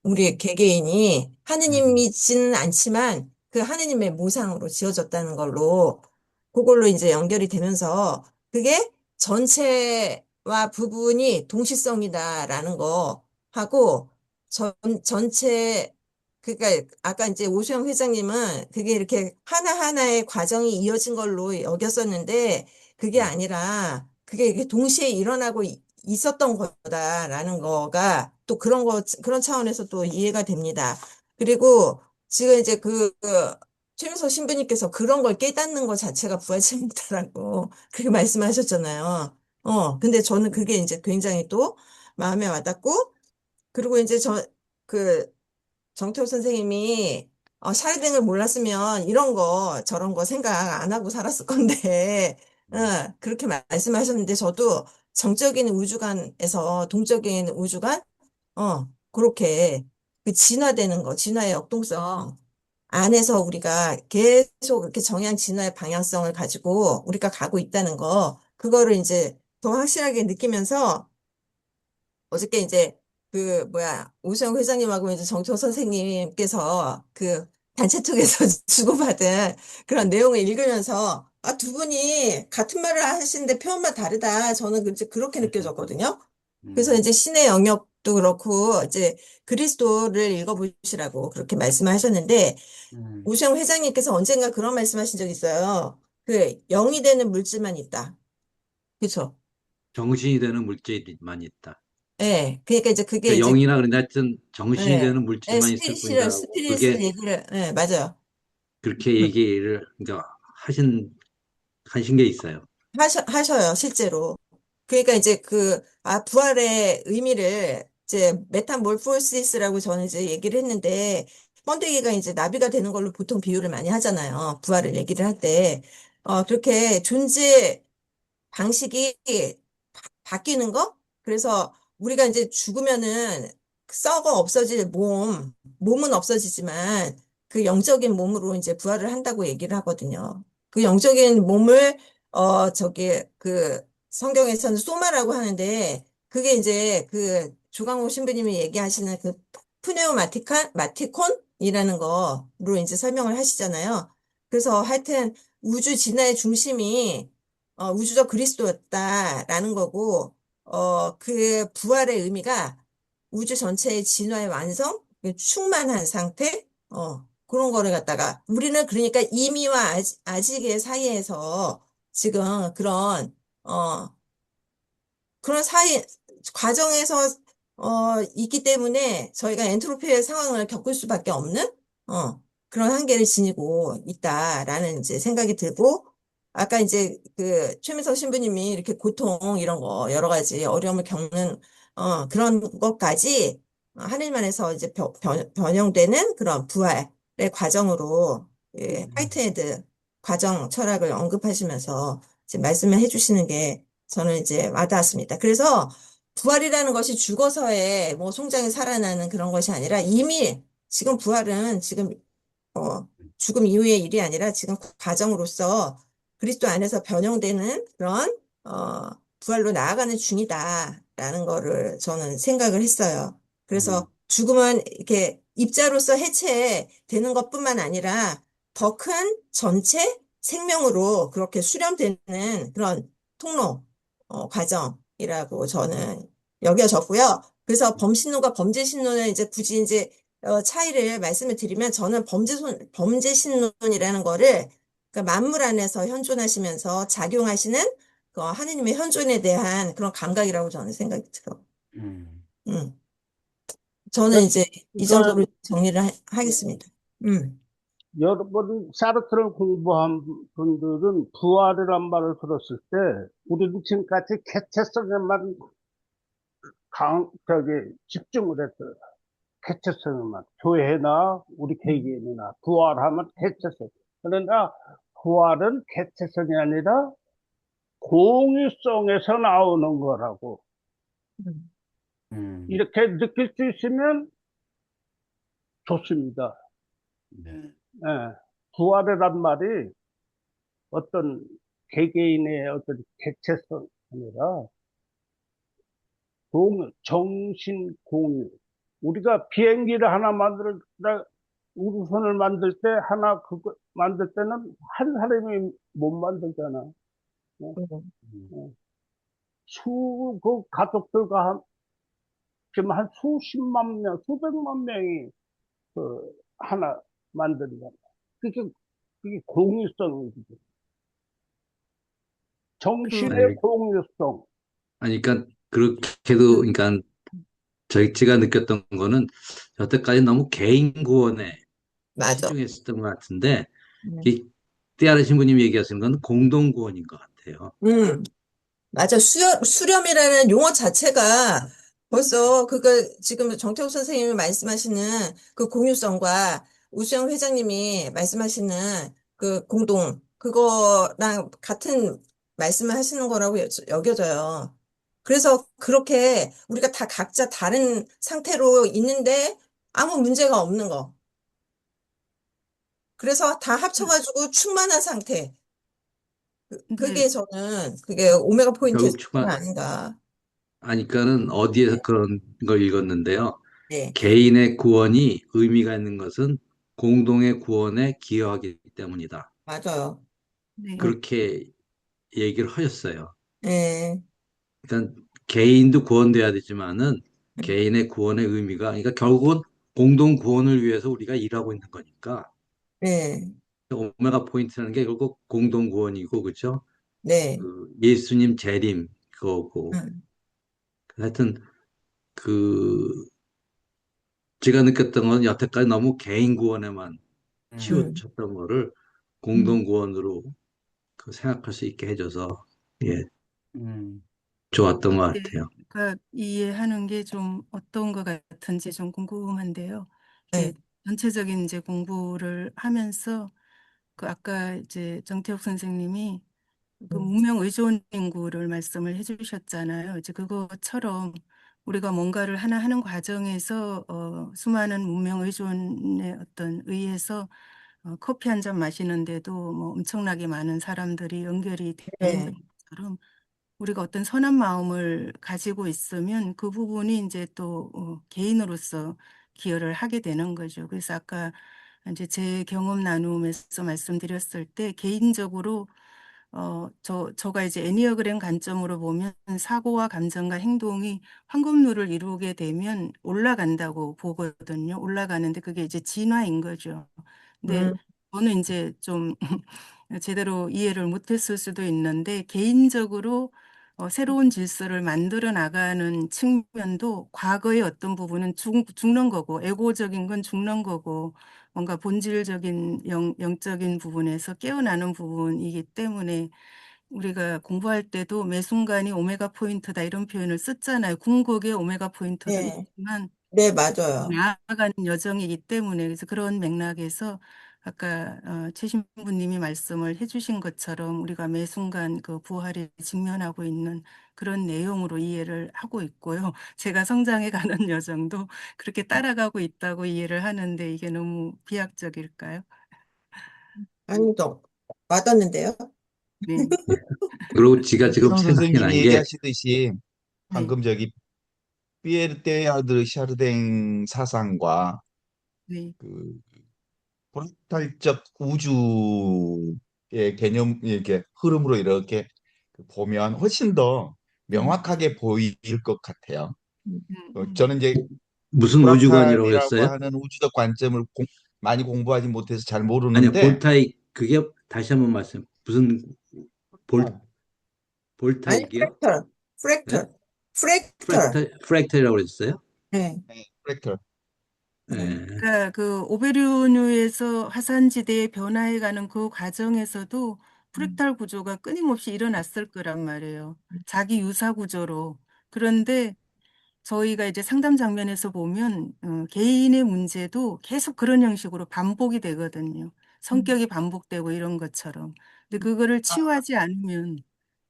우리 개개인이 음, 하느님이지는 않지만 그 하느님의 모상으로 지어졌다는 걸로 그걸로 이제 연결이 되면서 그게 전체와 부분이 동시성이다라는 거 하고 전체 그러니까 아까 이제 오수영 회장님은 그게 이렇게 하나하나의 과정이 이어진 걸로 여겼었는데 그게 음, 아니라 그게 이렇게 동시에 일어나고 있었던 거다라는 거가 또 그런 차원에서 또 이해가 됩니다. 그리고 지금 이제 최민석 신부님께서 그런 걸 깨닫는 것 자체가 부활체입니다라고 그렇게 말씀하셨잖아요. 근데 저는 그게 이제 굉장히 또 마음에 와닿고, 그리고 이제 그, 정태호 선생님이 샤르딩을 몰랐으면 이런 거 저런 거 생각 안 하고 살았을 건데 음, 그렇게 말씀하셨는데 저도 정적인 우주관에서 동적인 우주관 그렇게 그 진화되는 거 진화의 역동성 안에서 우리가 계속 이렇게 정향 진화의 방향성을 가지고 우리가 가고 있다는 거 그거를 이제 더 확실하게 느끼면서 어저께 이제 오수영 회장님하고 이제 정초 선생님께서 그 단체톡에서 주고받은 그런 내용을 읽으면서 두 분이 같은 말을 하시는데 표현만 다르다. 저는 이제 그렇게 느껴졌거든요. 그래서 음, 이제 신의 영역도 그렇고 이제 그리스도를 읽어보시라고 그렇게 말씀하셨는데 음. 오수영 회장님께서 언젠가 그런 말씀하신 적 있어요. 그 영이 되는 물질만 있다. 그렇죠? 정신이 되는 물질만 있다. 예. 그러니까 이제 그게 그러니까 이제 영이나 그런데 하여튼 정신이 예, 되는 예, 물질만 있을 뿐이다라고 스피릿을 그게 얘기를, 예, 맞아요. 그렇게 얘기를 그러니까 하신 게 있어요. 하셔요, 실제로. 그러니까 이제 부활의 의미를 이제 메타몰포시스라고 저는 이제 얘기를 했는데, 번데기가 이제 나비가 되는 걸로 보통 비유를 많이 하잖아요. 부활을 얘기를 할 때. 그렇게 존재 방식이 바뀌는 거? 그래서 우리가 이제 죽으면은 썩어 없어질 몸은 없어지지만 그 영적인 몸으로 이제 부활을 한다고 얘기를 하거든요. 그 영적인 몸을, 성경에서는 소마라고 하는데 그게 이제 그 조강호 신부님이 얘기하시는 그 마티콘이라는 거로 이제 설명을 하시잖아요. 그래서 하여튼 우주 진화의 중심이 우주적 그리스도였다라는 거고, 그 부활의 의미가 우주 전체의 진화의 완성, 충만한 상태, 그런 거를 갖다가 우리는 그러니까 이미와 아직의 사이에서 지금 그런 사이 과정에서 있기 때문에 저희가 엔트로피의 상황을 겪을 수밖에 없는 그런 한계를 지니고 있다라는 이제 생각이 들고, 아까 이제 그 최민석 신부님이 이렇게 고통 이런 거 여러 가지 어려움을 겪는 그런 것까지 하늘님 안에서 이제 변형되는 그런 부활의 과정으로, 예, 화이트헤드 과정 철학을 언급하시면서 이제 말씀을 해주시는 게 저는 이제 와닿았습니다. 그래서 부활이라는 것이 죽어서의 뭐 송장이 살아나는 그런 것이 아니라 이미 지금 부활은 지금 죽음 이후의 일이 아니라 지금 과정으로서 그리스도 안에서 변형되는 그런 부활로 나아가는 중이다라는 거를 저는 생각을 했어요. 음, 그래서 죽음은 이렇게 입자로서 해체되는 것뿐만 아니라 더 큰 전체 생명으로 그렇게 수렴되는 그런 통로, 과정이라고 저는 여겨졌고요. 그래서 범신론과 범죄신론을 이제 굳이 이제 차이를 말씀을 드리면, 저는 범죄신론이라는 거를 그러니까 만물 안에서 현존하시면서 작용하시는 그 하느님의 현존에 대한 그런 감각이라고 저는 생각이 들어. 음. 음. 저는 이제 이 정도로 그, 정리를 하겠습니다. 음. 여러 번 사르트를 공부한 분들은 부활이란 말을 들었을 때, 우리도 지금까지 개체성에만 집중을 했어요. 개체성에만. 교회나 우리 개개인이나 부활하면 개체성. 그러나 부활은 개체성이 아니라 공유성에서 나오는 거라고. 음. 음. 이렇게 느낄 수 있으면 좋습니다. 네. 예. 부활이란 말이 어떤 개개인의 어떤 개체성 아니라 공유, 정신 공유. 우리가 비행기를 하나 우주선을 만들 때 하나 그거 만들 때는 한 사람이 못 만들잖아. 어? 음. 어. 그 가족들과 지금 한 수십만 명, 수백만 명이 하나 만든다. 그게, 그게 공유성이지. 정신의 아니, 공유성. 그러니까 그렇게도, 그러니까 제가 느꼈던 거는 여태까지 너무 개인 구원에 맞아. 치중했었던 것 같은데, 음. 이 떼아르 신부님 얘기하신 건 공동 구원인 것 같아요. 맞아. 수렴이라는 용어 자체가 벌써 지금 정태욱 선생님이 말씀하시는 그 공유성과 우수영 회장님이 말씀하시는 그 그거랑 같은 말씀을 하시는 거라고 여겨져요. 그래서 그렇게 우리가 다 각자 다른 상태로 있는데 아무 문제가 없는 거. 그래서 다 합쳐가지고 충만한 상태. 근데 그게 오메가 포인트의 결국 조건 아닌가. 하니까는 어디에서 그런 걸 읽었는데요. 네, 개인의 구원이 의미가 있는 것은 공동의 구원에 기여하기 때문이다. 맞아요. 네. 음, 그렇게 얘기를 하셨어요. 네, 그러니까 개인도 구원돼야 되지만은 음, 개인의 구원의 의미가, 그러니까 결국은 공동 구원을 위해서 우리가 일하고 있는 거니까 네, 오메가 포인트라는 게 결국 공동 구원이고, 그렇죠? 네, 그 예수님 재림 그거고, 음, 하여튼 그 제가 느꼈던 건 여태까지 너무 개인 구원에만 음. 음, 치우쳤던 거를 공동 구원으로 그 생각할 수 있게 해줘서, 예, 음. 좋았던 것 예, 같아요. 그러니까 이해하는 게 좀 어떤 것 같은지 좀 궁금한데요. 네, 이렇게 전체적인 이제 공부를 하면서 그 아까 이제 정태욱 선생님이 그 음, 문명 의존 인구를 말씀을 해주셨잖아요. 이제 그것처럼 우리가 뭔가를 하나 하는 과정에서 수많은 문명 의존에 어떤 의해서 커피 한 잔 마시는데도 뭐 엄청나게 많은 사람들이 연결이 돼 있는 네, 것처럼 우리가 어떤 선한 마음을 가지고 있으면 그 부분이 이제 또 개인으로서 기여를 하게 되는 거죠. 그래서 아까 이제 제 경험 나눔에서 말씀드렸을 때 개인적으로 저가 이제 애니어그램 관점으로 보면 사고와 감정과 행동이 황금률을 이루게 되면 올라간다고 보거든요. 올라가는데 그게 이제 진화인 거죠. 근데 음, 저는 이제 좀 제대로 이해를 못했을 수도 있는데 개인적으로 새로운 질서를 만들어 나가는 측면도 과거의 어떤 부분은 죽는 거고 에고적인 건 죽는 거고 뭔가 본질적인 영적인 부분에서 깨어나는 부분이기 때문에 우리가 공부할 때도 매 순간이 오메가 포인트다 이런 표현을 썼잖아요. 궁극의 오메가 포인트도 네, 있지만 네, 맞아요. 나아가는 여정이기 때문에 그래서 그런 맥락에서 아까 최 신부님이 말씀을 해주신 것처럼 우리가 매 순간 그 부활에 직면하고 있는 그런 내용으로 이해를 하고 있고요. 제가 성장해 가는 여정도 그렇게 따라가고 있다고 이해를 하는데 이게 너무 비약적일까요? 아니죠. 맞았는데요? 네, 그리고 제가 지금 이성 생각이 선생님이 난 게, 얘기하시듯이 네, 방금 저기 피에르 테일러 샤르댕 사상과 네, 그 포탈적 우주의 개념 이렇게 흐름으로 이렇게 보면 훨씬 더 음, 명확하게 보일 것 같아요. 음, 저는 이제 무슨 우주관이라고 브라탄이라고 했어요? 하는 우주적 관점을 많이 공부하지 못해서 잘 아니요, 모르는데 볼타익, 그게 다시 한번 말씀, 무슨 볼, 어, 아니, 볼타익이요? 프랙탈, 네? 프랙탈, 프랙탈. 프랙탈이라고 그랬어요? 네. 네, 프랙터. 네. 예. 그러니까 그 오베르뉴에서 화산지대의 변화해가는 그 과정에서도 프랙탈 구조가 끊임없이 일어났을 거란 말이에요. 자기 유사 구조로. 그런데 저희가 이제 상담 장면에서 보면 개인의 문제도 계속 그런 형식으로 반복이 되거든요. 성격이 반복되고 이런 것처럼. 근데 그거를 치유하지 않으면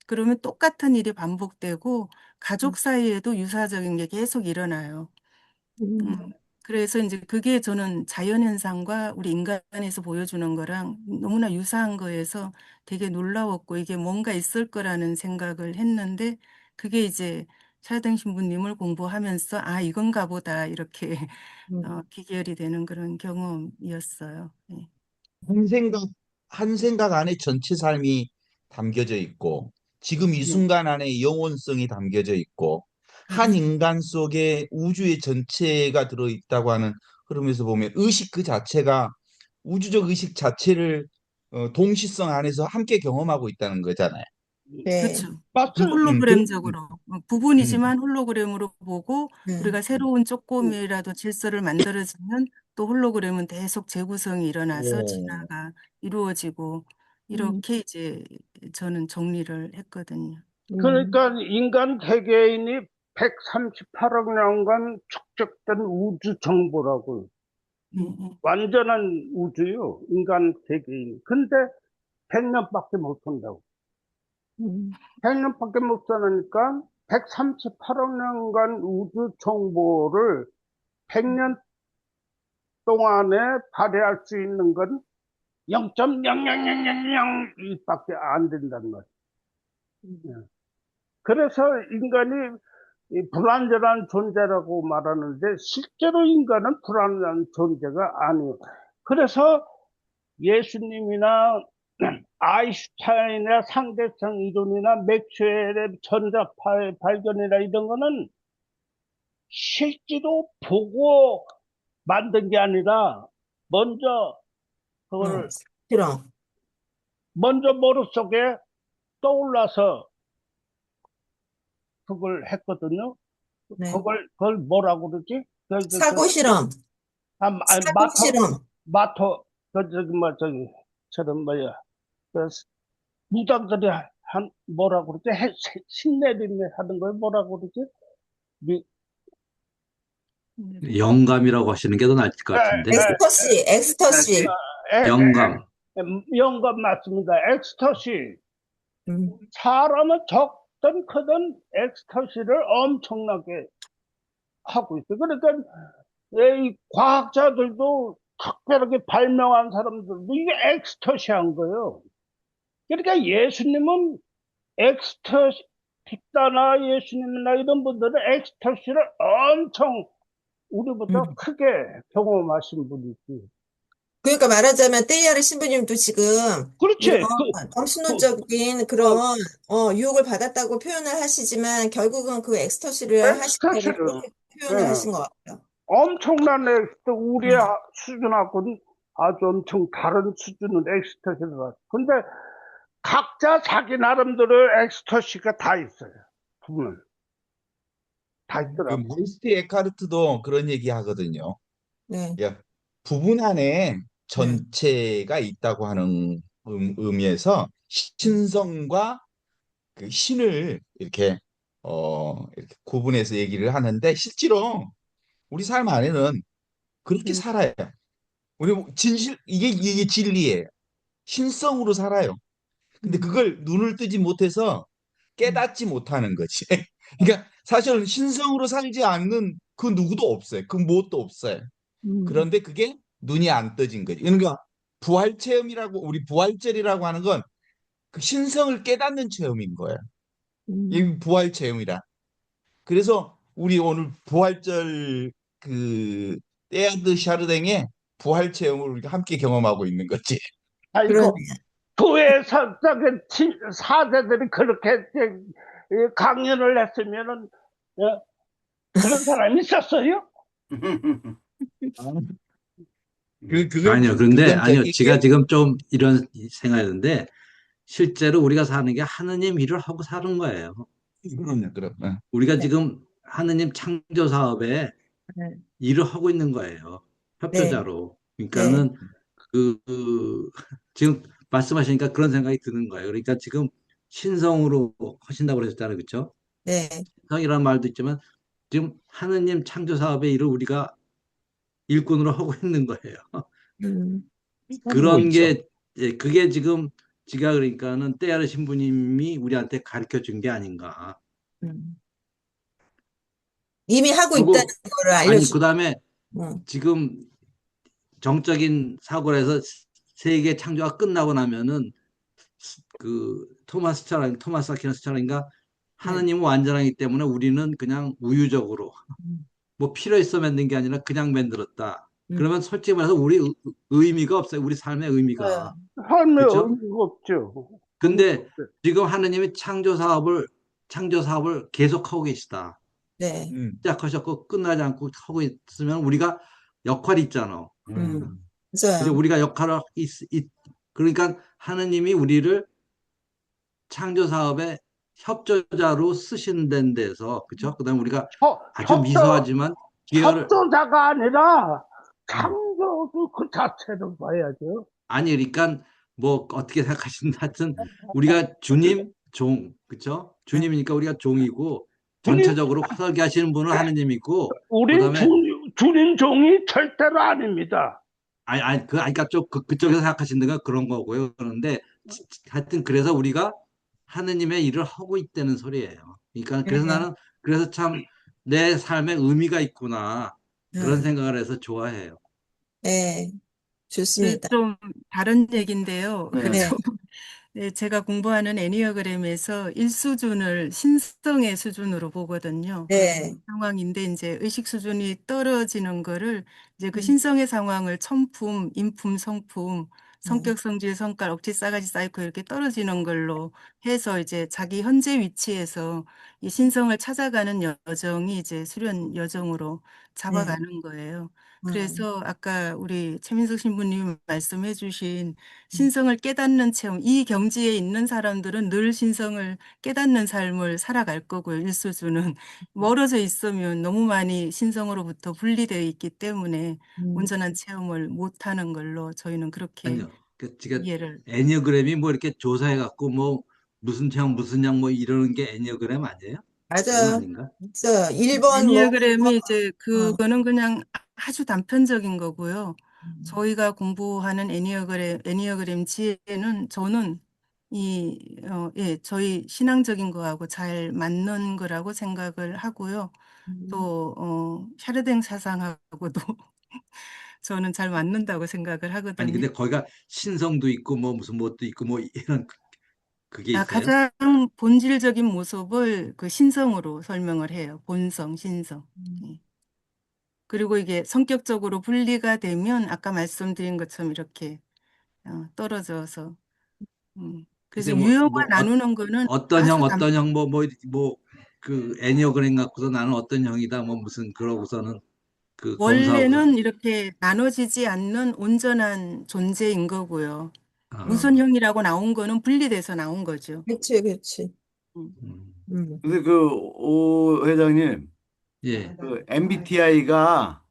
그러면 똑같은 일이 반복되고 가족 사이에도 유사적인 게 계속 일어나요. 음, 음, 그래서 이제 그게 저는 자연현상과 우리 인간에서 보여주는 거랑 너무나 유사한 거에서 되게 놀라웠고 이게 뭔가 있을 거라는 생각을 했는데 그게 이제 차여정 신부님을 공부하면서 아, 이건가 보다 이렇게 음, 기결이 되는 그런 경험이었어요. 네. 한 생각, 한 생각 안에 전체 삶이 담겨져 있고, 지금 이 네. 순간 안에 영혼성이 담겨져 있고, 한 인간 속에 우주의 전체가 들어있다고 하는 흐름에서 보면 의식 그 자체가 우주적 의식 자체를 동시성 안에서 함께 경험하고 있다는 거잖아요. 네. 그렇죠. 맞아요. 홀로그램적으로 음, 부분이지만 홀로그램으로 보고 네. 우리가 새로운 조금이라도 질서를 만들어지면 또 홀로그램은 계속 재구성이 일어나서 오. 진화가 이루어지고 음, 이렇게 이제 저는 정리를 했거든요. 음, 그러니까 인간 개개인이 138억 년간 축적된 우주 정보라고. 네, 네. 완전한 우주요. 인간 개개인. 근데 100년밖에 못 산다고. 음, 100년밖에 못 사니까 138억 년간 우주 정보를 100년 동안에 발휘할 수 있는 건 0.000001밖에 안 된다는 거예요. 예. 그래서 인간이 이 불완전한 존재라고 말하는데 실제로 인간은 불완전한 존재가 아니에요. 그래서 예수님이나 아인슈타인이나 상대성 이론이나 맥스웰의 전자파의 발견이나 이런 거는 실제로 보고 만든 게 아니라 먼저 그거를 실험. 먼저 머릿속에 떠올라서 그걸 했거든요. 네. 그걸 뭐라고 그러지? 사고 실험. 사고 마터, 실험. 저런 뭐야. 그 무당들이 뭐라고 그러지? 신내림에 하는 걸 뭐라고 그러지? 미, 영감이라고 하시는 게 더 나을 것 에, 같은데. 엑스터시, 엑스터시. 영감. 영감 맞습니다. 엑스터시. 음, 사람은 적든 크든 엑스터시를 엄청나게 하고 있어요. 그러니까 이 과학자들도 특별하게 발명한 사람들도 이게 엑스터시한 거예요. 그러니까 예수님은 엑스터시, 빅다나 예수님이나 이런 분들은 엑스터시를 엄청 우리보다 음, 크게 경험하신 분이지. 그러니까 말하자면 떼이아르 신부님도 지금 그렇지. 이런 그, 정신론적인 그런 어, 유혹을 받았다고 표현을 하시지만 결국은 그 엑스터시를 하실 때는 엑스터시를, 그렇게 표현을 예, 하신 것 같아요. 엄청난 엑스터, 우리 음, 수준하고는 아주 엄청 다른 수준의 엑스터시를 봤어. 근데 각자 자기 나름대로 엑스터시가 다 있어요. 부분 다 그 있더라고. 마이스트 에카르트도 그런 얘기 하거든요. 네, 야, 부분 안에 네, 전체가 있다고 하는 의미에서 신성과 그 신을 이렇게 구분해서 얘기를 하는데 실제로 우리 삶 안에는 그렇게 음, 살아요. 우리 뭐 진실 이게 진리예요. 신성으로 살아요. 근데 음, 그걸 눈을 뜨지 못해서 음, 깨닫지 못하는 거지. 그러니까 사실은 신성으로 살지 않는 그 누구도 없어요. 그 무엇도 없어요. 음, 그런데 그게 눈이 안 떠진 거지. 그러니까 부활 체험이라고 우리 부활절이라고 하는 건 그 신성을 깨닫는 체험인 거예요. 음. 이 부활 체험이라. 그래서 우리 오늘 부활절 그 때야드 샤르댕의 부활 체험을 우리가 함께 경험하고 있는 거지. 아이고, 그러네요. 교회 사제들이 그렇게 강연을 했으면은, 예, 그런 사람이 있었어요? 아니요. 그런데 그건 아니요. 저기 제가 지금 좀 이런 생각했는데 실제로 우리가 사는 게 하느님 일을 하고 사는 거예요. 그럼요, 그럼. 우리가 네, 지금 하느님 창조 사업에 네, 일을 하고 있는 거예요. 네, 협조자로. 네, 그러니까는 지금 말씀하시니까 그런 생각이 드는 거예요. 그러니까 지금 신성으로 하신다고 그러셨잖아요. 그렇죠? 네. 신성이라는 말도 있지만 지금 하느님 창조 사업의 일을 우리가 일꾼으로 하고 있는 거예요. 하고 그런 있죠. 게 그게 지금 지가 그러니까는 때아르 신부님이 우리한테 가르쳐 준 게 아닌가. 음. 이미 하고 있다는 그리고 거를 아니 알려주고. 그다음에 음, 지금 정적인 사고로 해서 세계 창조가 끝나고 나면은 그 토마스 아퀴나스처럼인가 네. 하느님은 완전하기 때문에 우리는 그냥 우유적으로 음, 뭐 필요 있어 만든 게 아니라 그냥 만들었다. 음. 그러면 솔직히 말해서 우리 의미가 없어요. 우리 삶의 의미가. 맞아요. 삶의 그렇죠? 의미가 없죠. 의미가 근데 없죠. 지금 하느님이 창조 사업을 계속하고 계시다. 네. 시작하셨고 끝나지 않고 하고 있으면 우리가 역할이 있잖아. 그죠? 맞아요. 우리가 역할을 그러니까 하느님이 우리를 창조 사업의 협조자로 쓰신다는 데서 그죠? 그다음에 우리가 아주 협조, 미소하지만 기여를 협조자가 아니라 음, 창조도 그 자체를 봐야죠. 아니 그러니까 뭐 어떻게 생각하시든 하여튼 우리가 주님 종 그죠? 네. 주님이니까 우리가 종이고 주님, 전체적으로 설계하시는 분은 하느님이고 우린 그다음에 주님 종이 절대로 아닙니다. 그러니까 그쪽에서 생각하시는 건 그런 거고요. 그런데 하여튼 그래서 우리가 하느님의 일을 하고 있다는 소리예요. 그러니까 그래서 네. 나는 그래서 참 내 삶에 의미가 있구나 그런 네. 생각을 해서 좋아해요. 네. 그 좋습니다. 좀 다른 얘기인데요. 네. 네. 좀 네, 제가 공부하는 애니어그램에서 1수준을 신성의 수준으로 보거든요. 그런 네. 상황인데 이제 의식 수준이 떨어지는 거를 이제 그 음, 신성의 상황을 천품, 인품, 성품, 네. 성격, 성질, 성깔, 억지, 싸가지, 사이코 이렇게 떨어지는 걸로 해서 이제 자기 현재 위치에서 이 신성을 찾아가는 여정이 이제 수련 여정으로 네. 잡아가는 거예요. 음, 그래서 아까 우리 최민석 신부님 말씀해 주신 음, 신성을 깨닫는 체험, 이 경지에 있는 사람들은 늘 신성을 깨닫는 삶을 살아갈 거고요. 일소주는 멀어져 있으면 너무 많이 신성으로부터 분리되어 있기 때문에 음. 온전한 체험을 못 하는 걸로 저희는 그렇게 아니요. 그 제가 이해를. 애니어그램이 뭐 이렇게 조사해 갖고 뭐 무슨 형 무슨 양 뭐 이러는 게 애니어그램 아니에요? 그건 맞아요. 아닌가? 있어요. 1번, 뭐, 애니어그램이 이제 어. 그거는 그냥 아주 단편적인 거고요. 음, 저희가 공부하는 애니어그램 지혜는 저는 예, 저희 신앙적인 거하고 잘 맞는 거라고 생각을 하고요. 음. 또, 샤르댕 사상하고도 저는 잘 맞는다고 생각을 아니 하거든요. 근데 거기가 신성도 있고 뭐 무슨 뭣도 있고 뭐 이런 그게 있어요? 가장 본질적인 모습을 그 신성으로 설명을 해요. 본성, 신성. 예. 그리고 이게 성격적으로 분리가 되면 아까 말씀드린 것처럼 이렇게 떨어져서 그래서 글쎄 유형을 나누는 거는 어떤 형 아주 어떤 형 뭐 그 애니어그램 갖고서 나는 어떤 형이다 뭐 무슨 그러고서는 그 검사하고서 원래는 이렇게 나눠지지 않는 온전한 존재인 거고요. 아, 무선형이라고 나온 거는 분리돼서 나온 거죠. 그치, 그치. 음. 음, 음. 근데 그 오 회장님, 예. 그 MBTI가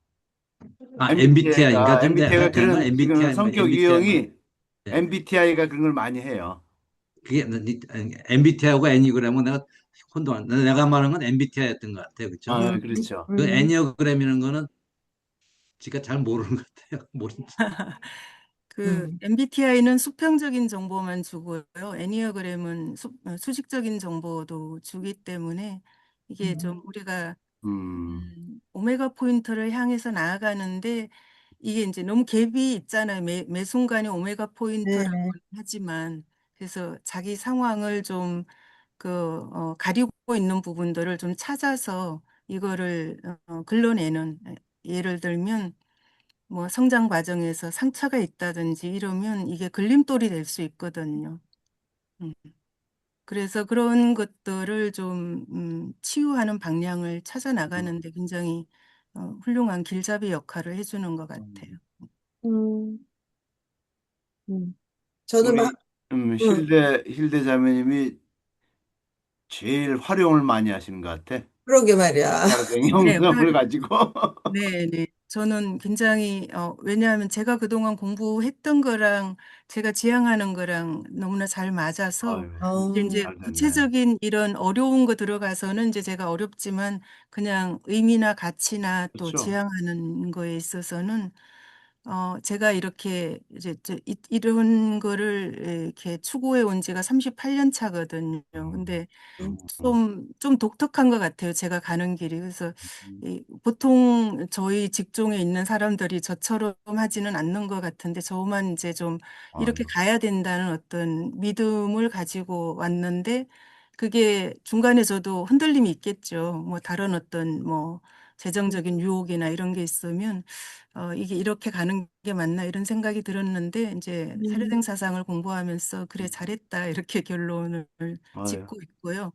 아, MBTI인가? MBTI가 MBTI가 내가 그런 지금 MBTI, 성격 MBTI, 유형이 MBTI가 그런 걸 많이 해요. 그게 MBTI하고 애니그램은 내가 혼동한. 내가 말한 건 MBTI였던 것 같아요, 그렇죠? 아, 음. 그렇죠. 그 음. 애니어그램이라는 거는 지가 잘 모르는 것 같아요. 모르는. 그 음. MBTI는 수평적인 정보만 주고요. 애니어그램은 수직적인 정보도 주기 때문에 이게 좀 우리가 음, 오메가 포인트를 향해서 나아가는데 이게 이제 너무 갭이 있잖아요. 매 순간에 오메가 포인트라고 네. 하지만 그래서 자기 상황을 좀 가리고 있는 부분들을 좀 찾아서 이거를 걸러내는 예를 들면 뭐 성장 과정에서 상처가 있다든지 이러면 이게 걸림돌이 될 수 있거든요. 음. 그래서 그런 것들을 좀 치유하는 방향을 찾아 나가는데 굉장히 훌륭한 길잡이 역할을 해주는 것 같아요. 음. 음. 저는 막, 우리 힐대 자매님이 제일 활용을 많이 하시는 것 같아. 그러게 말이야. 다른 네, 영상을 가지고. 네, 네. 저는 굉장히, 왜냐하면 제가 그동안 공부했던 거랑 제가 지향하는 거랑 너무나 잘 맞아서 아유, 이제 어, 잘 됐네. 구체적인 이런 어려운 거 들어가서는 이제 제가 어렵지만 그냥 의미나 가치나 또 그렇죠. 지향하는 거에 있어서는 제가 이렇게 이제 이런 거를 이렇게 추구해 온 지가 38년 차거든요. 근데 음. 좀 독특한 것 같아요. 제가 가는 길이. 그래서 보통 저희 직종에 있는 사람들이 저처럼 하지는 않는 것 같은데 저만 이제 좀 이렇게 아유, 가야 된다는 어떤 믿음을 가지고 왔는데 그게 중간에 저도 흔들림이 있겠죠. 뭐 다른 어떤 뭐 재정적인 유혹이나 이런 게 있으면 이게 이렇게 가는 게 맞나 이런 생각이 들었는데 이제 세례된 사상을 공부하면서 그래 잘했다 이렇게 결론을 아유. 짓고 있고요.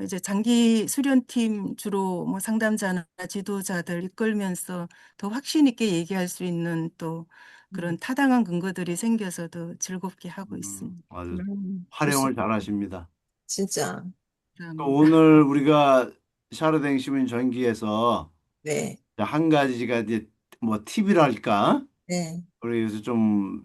이제 장기 수련팀 주로 뭐 상담자나 지도자들 이끌면서 더 확신 있게 얘기할 수 있는 또 그런 타당한 근거들이 생겨서도 즐겁게 하고 있습니다. 아주 좋습니다. 활용을 잘 하십니다. 진짜. 또 감사합니다. 오늘 우리가 샤르댕 시민 전기에서 네. 한 가지가 이제 뭐 팁이랄까? 네. 그래서 좀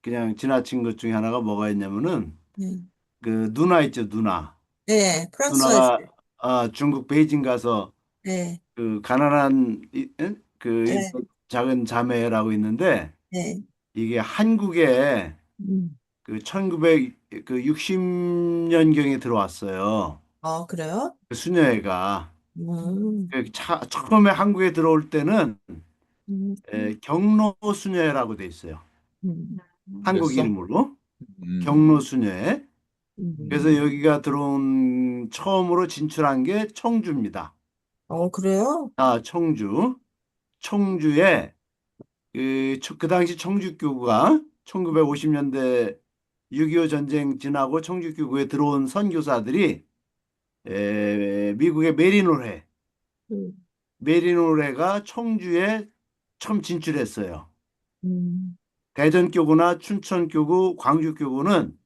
그냥 지나친 것 중에 하나가 뭐가 있냐면은 네. 그 누나 있죠, 누나. 네. 프랑스 누나가 화재. 중국 베이징 가서 네. 그 가난한 그 네. 작은 자매라고 있는데 네. 이게 한국에 음. 그 1960년경에 들어왔어요. 그래요? 그 수녀회가. 음. 처음에 한국에 들어올 때는 음. 경로 수녀회라고 돼 있어요. 음. 한국 그랬어? 이름으로 음, 경로 수녀회. 그래서 음. 여기가 들어온 처음으로 진출한 게 청주입니다. 그래요? 청주. 청주에 그 당시 청주교구가 1950년대 6.25 전쟁 지나고 청주교구에 들어온 선교사들이 미국의 음. 메리노레가 청주에 처음 진출했어요. 음. 대전교구나 춘천교구, 광주교구는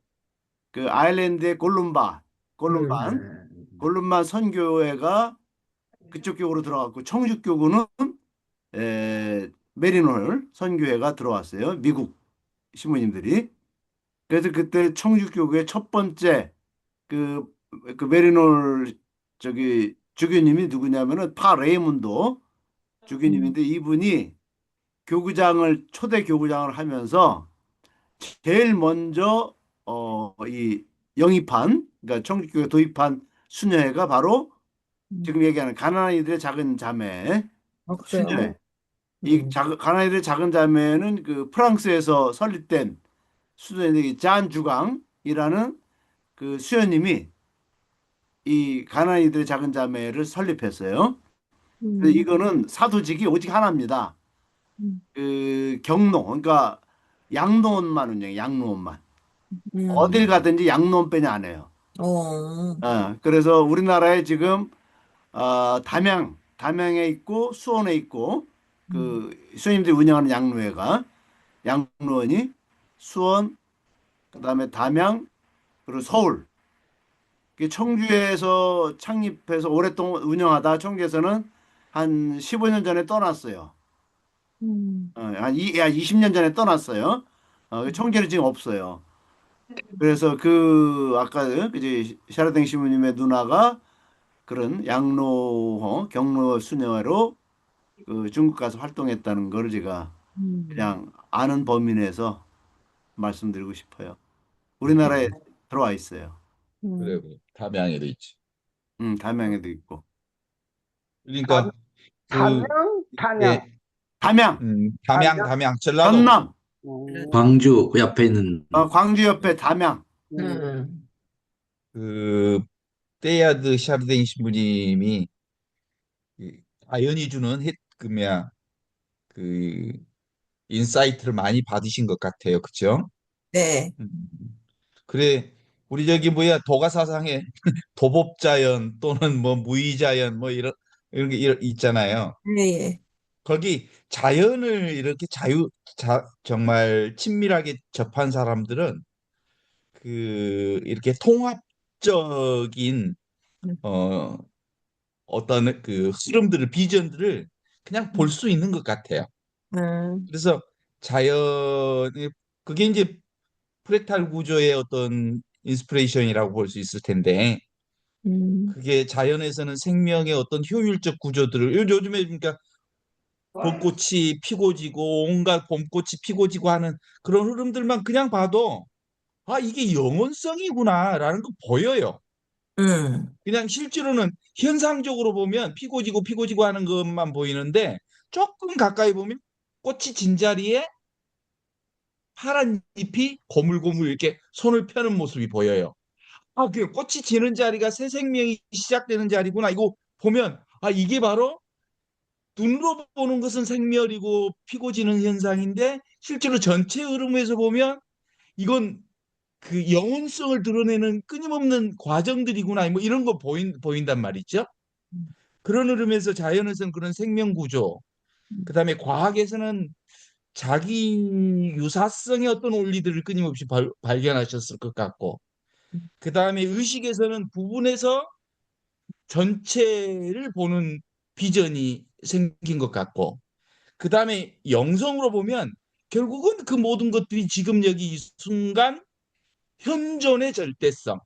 그 아일랜드의 골룸반, 골룸반 선교회가 그쪽 교구로 들어갔고 청주교구는 메리노를 선교회가 들어왔어요. 미국 신부님들이. 그래서 그때 청주교구의 첫 번째 그, 그 메리놀 저기 주교님이 누구냐면은 파 레이문도 음. 주교님인데 이분이 초대 교구장을 하면서 제일 먼저 이 영입한 그러니까 청주교회 도입한 수녀회가 바로 지금 얘기하는 가난한 이들의 작은 자매 그래요? 수녀회. 음. 가난한 이들의 작은 자매는 그 프랑스에서 설립된 수녀회 잔 주강이라는 그 수녀님이 이 가난한 이들의 작은 자매를 설립했어요. 근데 음, 이거는 사도직이 오직 하나입니다. 음, 그 경로, 그러니까 양로원만 운영해, 양로원만. 어딜 음, 가든지 양로원 빼냐 안 해요. 어, 그래서 우리나라에 지금 담양에 있고 수원에 있고 음, 그 수님들이 운영하는 양로회가 양로원이 수원, 그다음에 담양, 그리고 서울. 그 청주에서 창립해서 오랫동안 운영하다 청주에서는 한 15년 전에 떠났어요. 한 20년 전에 떠났어요. 그 청주는 지금 없어요. 그래서 그 아까 그제 샤르댕 시부님의 누나가 그런 양로호 경로 수녀로 그 중국 가서 활동했다는 걸 제가 음, 그냥 아는 범위 내에서 말씀드리고 싶어요. 우리나라에 들어와 있어요. 그래, 음. 그래. 담양에도 있지. 담양에도 있고. 담, 그러니까 그 담양, 단양, 예, 담양, 단양, 담양 전라도. 전남, 음, 광주 그 옆에 있는 광주 옆에 담양. 음, 그 때야드 샤르댕 신부님이 자연이 주는 그 뭐야 그 인사이트를 많이 받으신 것 같아요. 그죠? 네, 음. 그래, 우리 저기 뭐야 도가사상에 도법자연 또는 뭐 무의자연 뭐 이런 게 있잖아요. 예, 예. 거기 자연을 이렇게 정말 친밀하게 접한 사람들은 그 이렇게 통합적인 어 어떤 그 흐름들을 비전들을 그냥 볼 수 있는 것 같아요. 음, 그래서 자연이 그게 이제 프랙탈 구조의 어떤 인스피레이션이라고 볼 수 있을 텐데 음, 그게 자연에서는 생명의 어떤 효율적 구조들을 요즘에 그러니까 벚꽃이 피고 지고 온갖 봄꽃이 피고 지고 하는 그런 흐름들만 그냥 봐도 아 이게 영혼성이구나라는 거 보여요. 음, 그냥 실제로는 현상적으로 보면 피고 지고 하는 것만 보이는데 조금 가까이 보면 꽃이 진 자리에 파란 잎이 고물고물 이렇게 손을 펴는 모습이 보여요. 아, 그 꽃이 지는 자리가 새 생명이 시작되는 자리구나. 이거 보면 아 이게 바로 눈으로 보는 것은 생멸이고 피고 지는 현상인데 실제로 전체 흐름에서 보면 이건 그 영혼성을 드러내는 끊임없는 과정들이구나. 뭐 이런 거 보인단 말이죠. 그런 흐름에서 자연에서는 그런 생명 구조, 그다음에 과학에서는 자기 유사성의 어떤 원리들을 끊임없이 발견하셨을 것 같고, 그다음에 의식에서는 부분에서 전체를 보는 비전이 생긴 것 같고, 그다음에 영성으로 보면 결국은 그 모든 것들이 지금 여기 이 순간 현존의 절대성,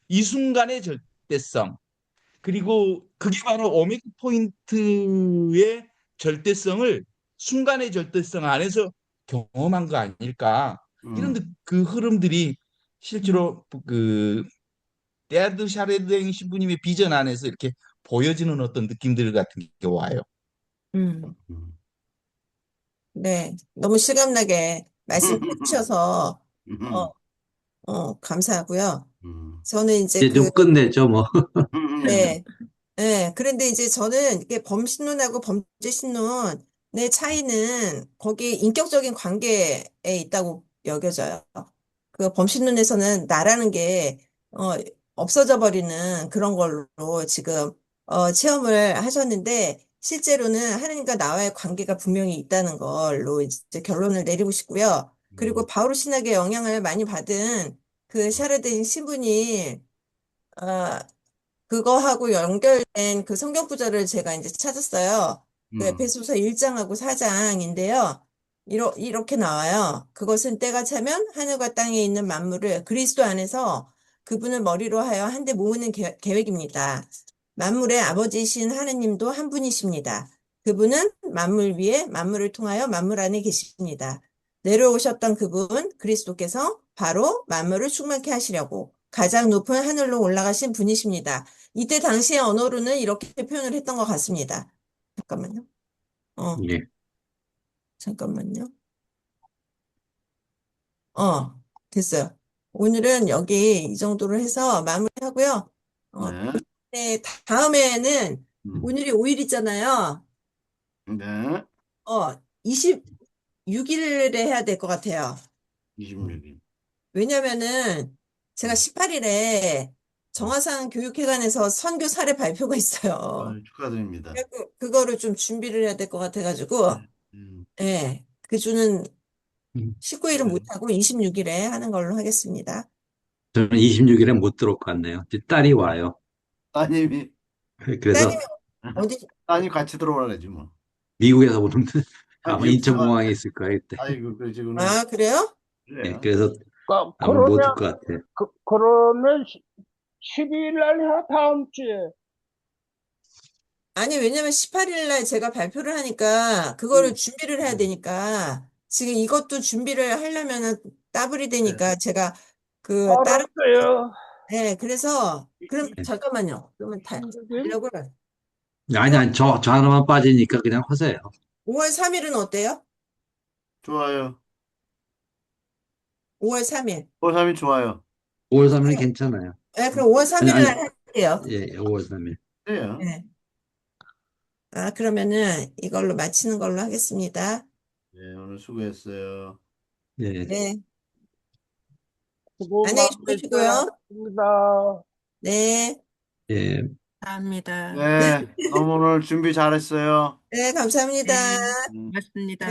이 순간의 절대성, 그리고 그게 바로 오메가 포인트의 절대성을 순간의 절대성 안에서 경험한 거 아닐까. 이런 음, 그 흐름들이 실제로 그 데아드 샤레드행 신부님의 비전 안에서 이렇게 보여지는 어떤 느낌들 같은 게 와요. 음. 음. 네. 너무 실감나게 말씀해 주셔서, 어, 음, 감사하고요. 음, 저는 이제 이제 좀 끝내죠 뭐. 네. 네, 그런데 이제 저는 이게 범신론하고 범죄신론의 차이는 거기 인격적인 관계에 있다고 여겨져요. 그 범신론에서는 나라는 게, 없어져 버리는 그런 걸로 지금, 체험을 하셨는데, 실제로는 하나님과 나와의 관계가 분명히 있다는 걸로 이제 결론을 내리고 싶고요. 그리고 바오로 신학의 영향을 많이 받은 그 샤르덴 신부님, 어, 그거하고 연결된 그 성경 구절을 제가 이제 찾았어요. 그 음, 에베소서 1장하고 4장인데요. 이렇게 나와요. 그것은 때가 차면 하늘과 땅에 있는 만물을 그리스도 안에서 그분을 머리로 하여 한데 모으는 계획입니다. 만물의 아버지이신 하느님도 한 분이십니다. 그분은 만물 위에 만물을 통하여 만물 안에 계십니다. 내려오셨던 그분 그리스도께서 바로 만물을 충만케 하시려고 가장 높은 하늘로 올라가신 분이십니다. 이때 당시의 언어로는 이렇게 표현을 했던 것 같습니다. 잠깐만요. 어, 예. 잠깐만요. 됐어요. 오늘은 여기 이 정도로 해서 마무리하고요. 어, 네. 네, 다음에는 오늘이 5일이잖아요. 네. 26일에 해야 될 것 같아요. 26일. 왜냐면은 제가 음. 18일에 정화상 교육회관에서 선교 사례 발표가 있어요. 축하드립니다. 그래갖고 그거를 좀 준비를 해야 될 것 같아가지고, 음. 예, 그 주는 음. 19일은 못하고 26일에 하는 걸로 하겠습니다. 저는 26일에 못 들어올 것 같네요. 이제 딸이 와요. 따님이, 따님이 그래서 어디, 따님 같이 들어오라지 뭐. 미국에서 오는데 아마 미국에서, 인천공항에 있을 거예요, 그때. 아이고, 그러시구나. 아, 그래요? 예, 그래요. 그래서 아마 못 올 그러면, 것 같아요. 그러면 12일 날 해, 다음 주에. 아니, 왜냐면 18일 날 제가 발표를 하니까 그거를 준비를 해야 되니까 지금 이것도 준비를 하려면은 따블이 되니까 제가 그 다른, 알았어요. 네, 그래서, 그럼 예. 잠깐만요. 그러면 달력을 아니, 아니, 저 하나만 빠지니까 그냥 하세요. 5월 3일은 어때요? 좋아요. 5월 3일. 5월 3일 좋아요. 5월 3일은 괜찮아요. 네, 그럼 5월 아니, 3일 아니, 날 할게요. 예, 5월 3일. 그래요. 네. 아, 그러면은 이걸로 마치는 걸로 하겠습니다. 네, 오늘 수고했어요. 예, 네. 수고 안녕히 주무시고요. 많으셨습니다. 네. 예. 감사합니다. 네. 네, 너무 오늘 준비 잘했어요. 네, 감사합니다. 네, 음. 네. 고맙습니다.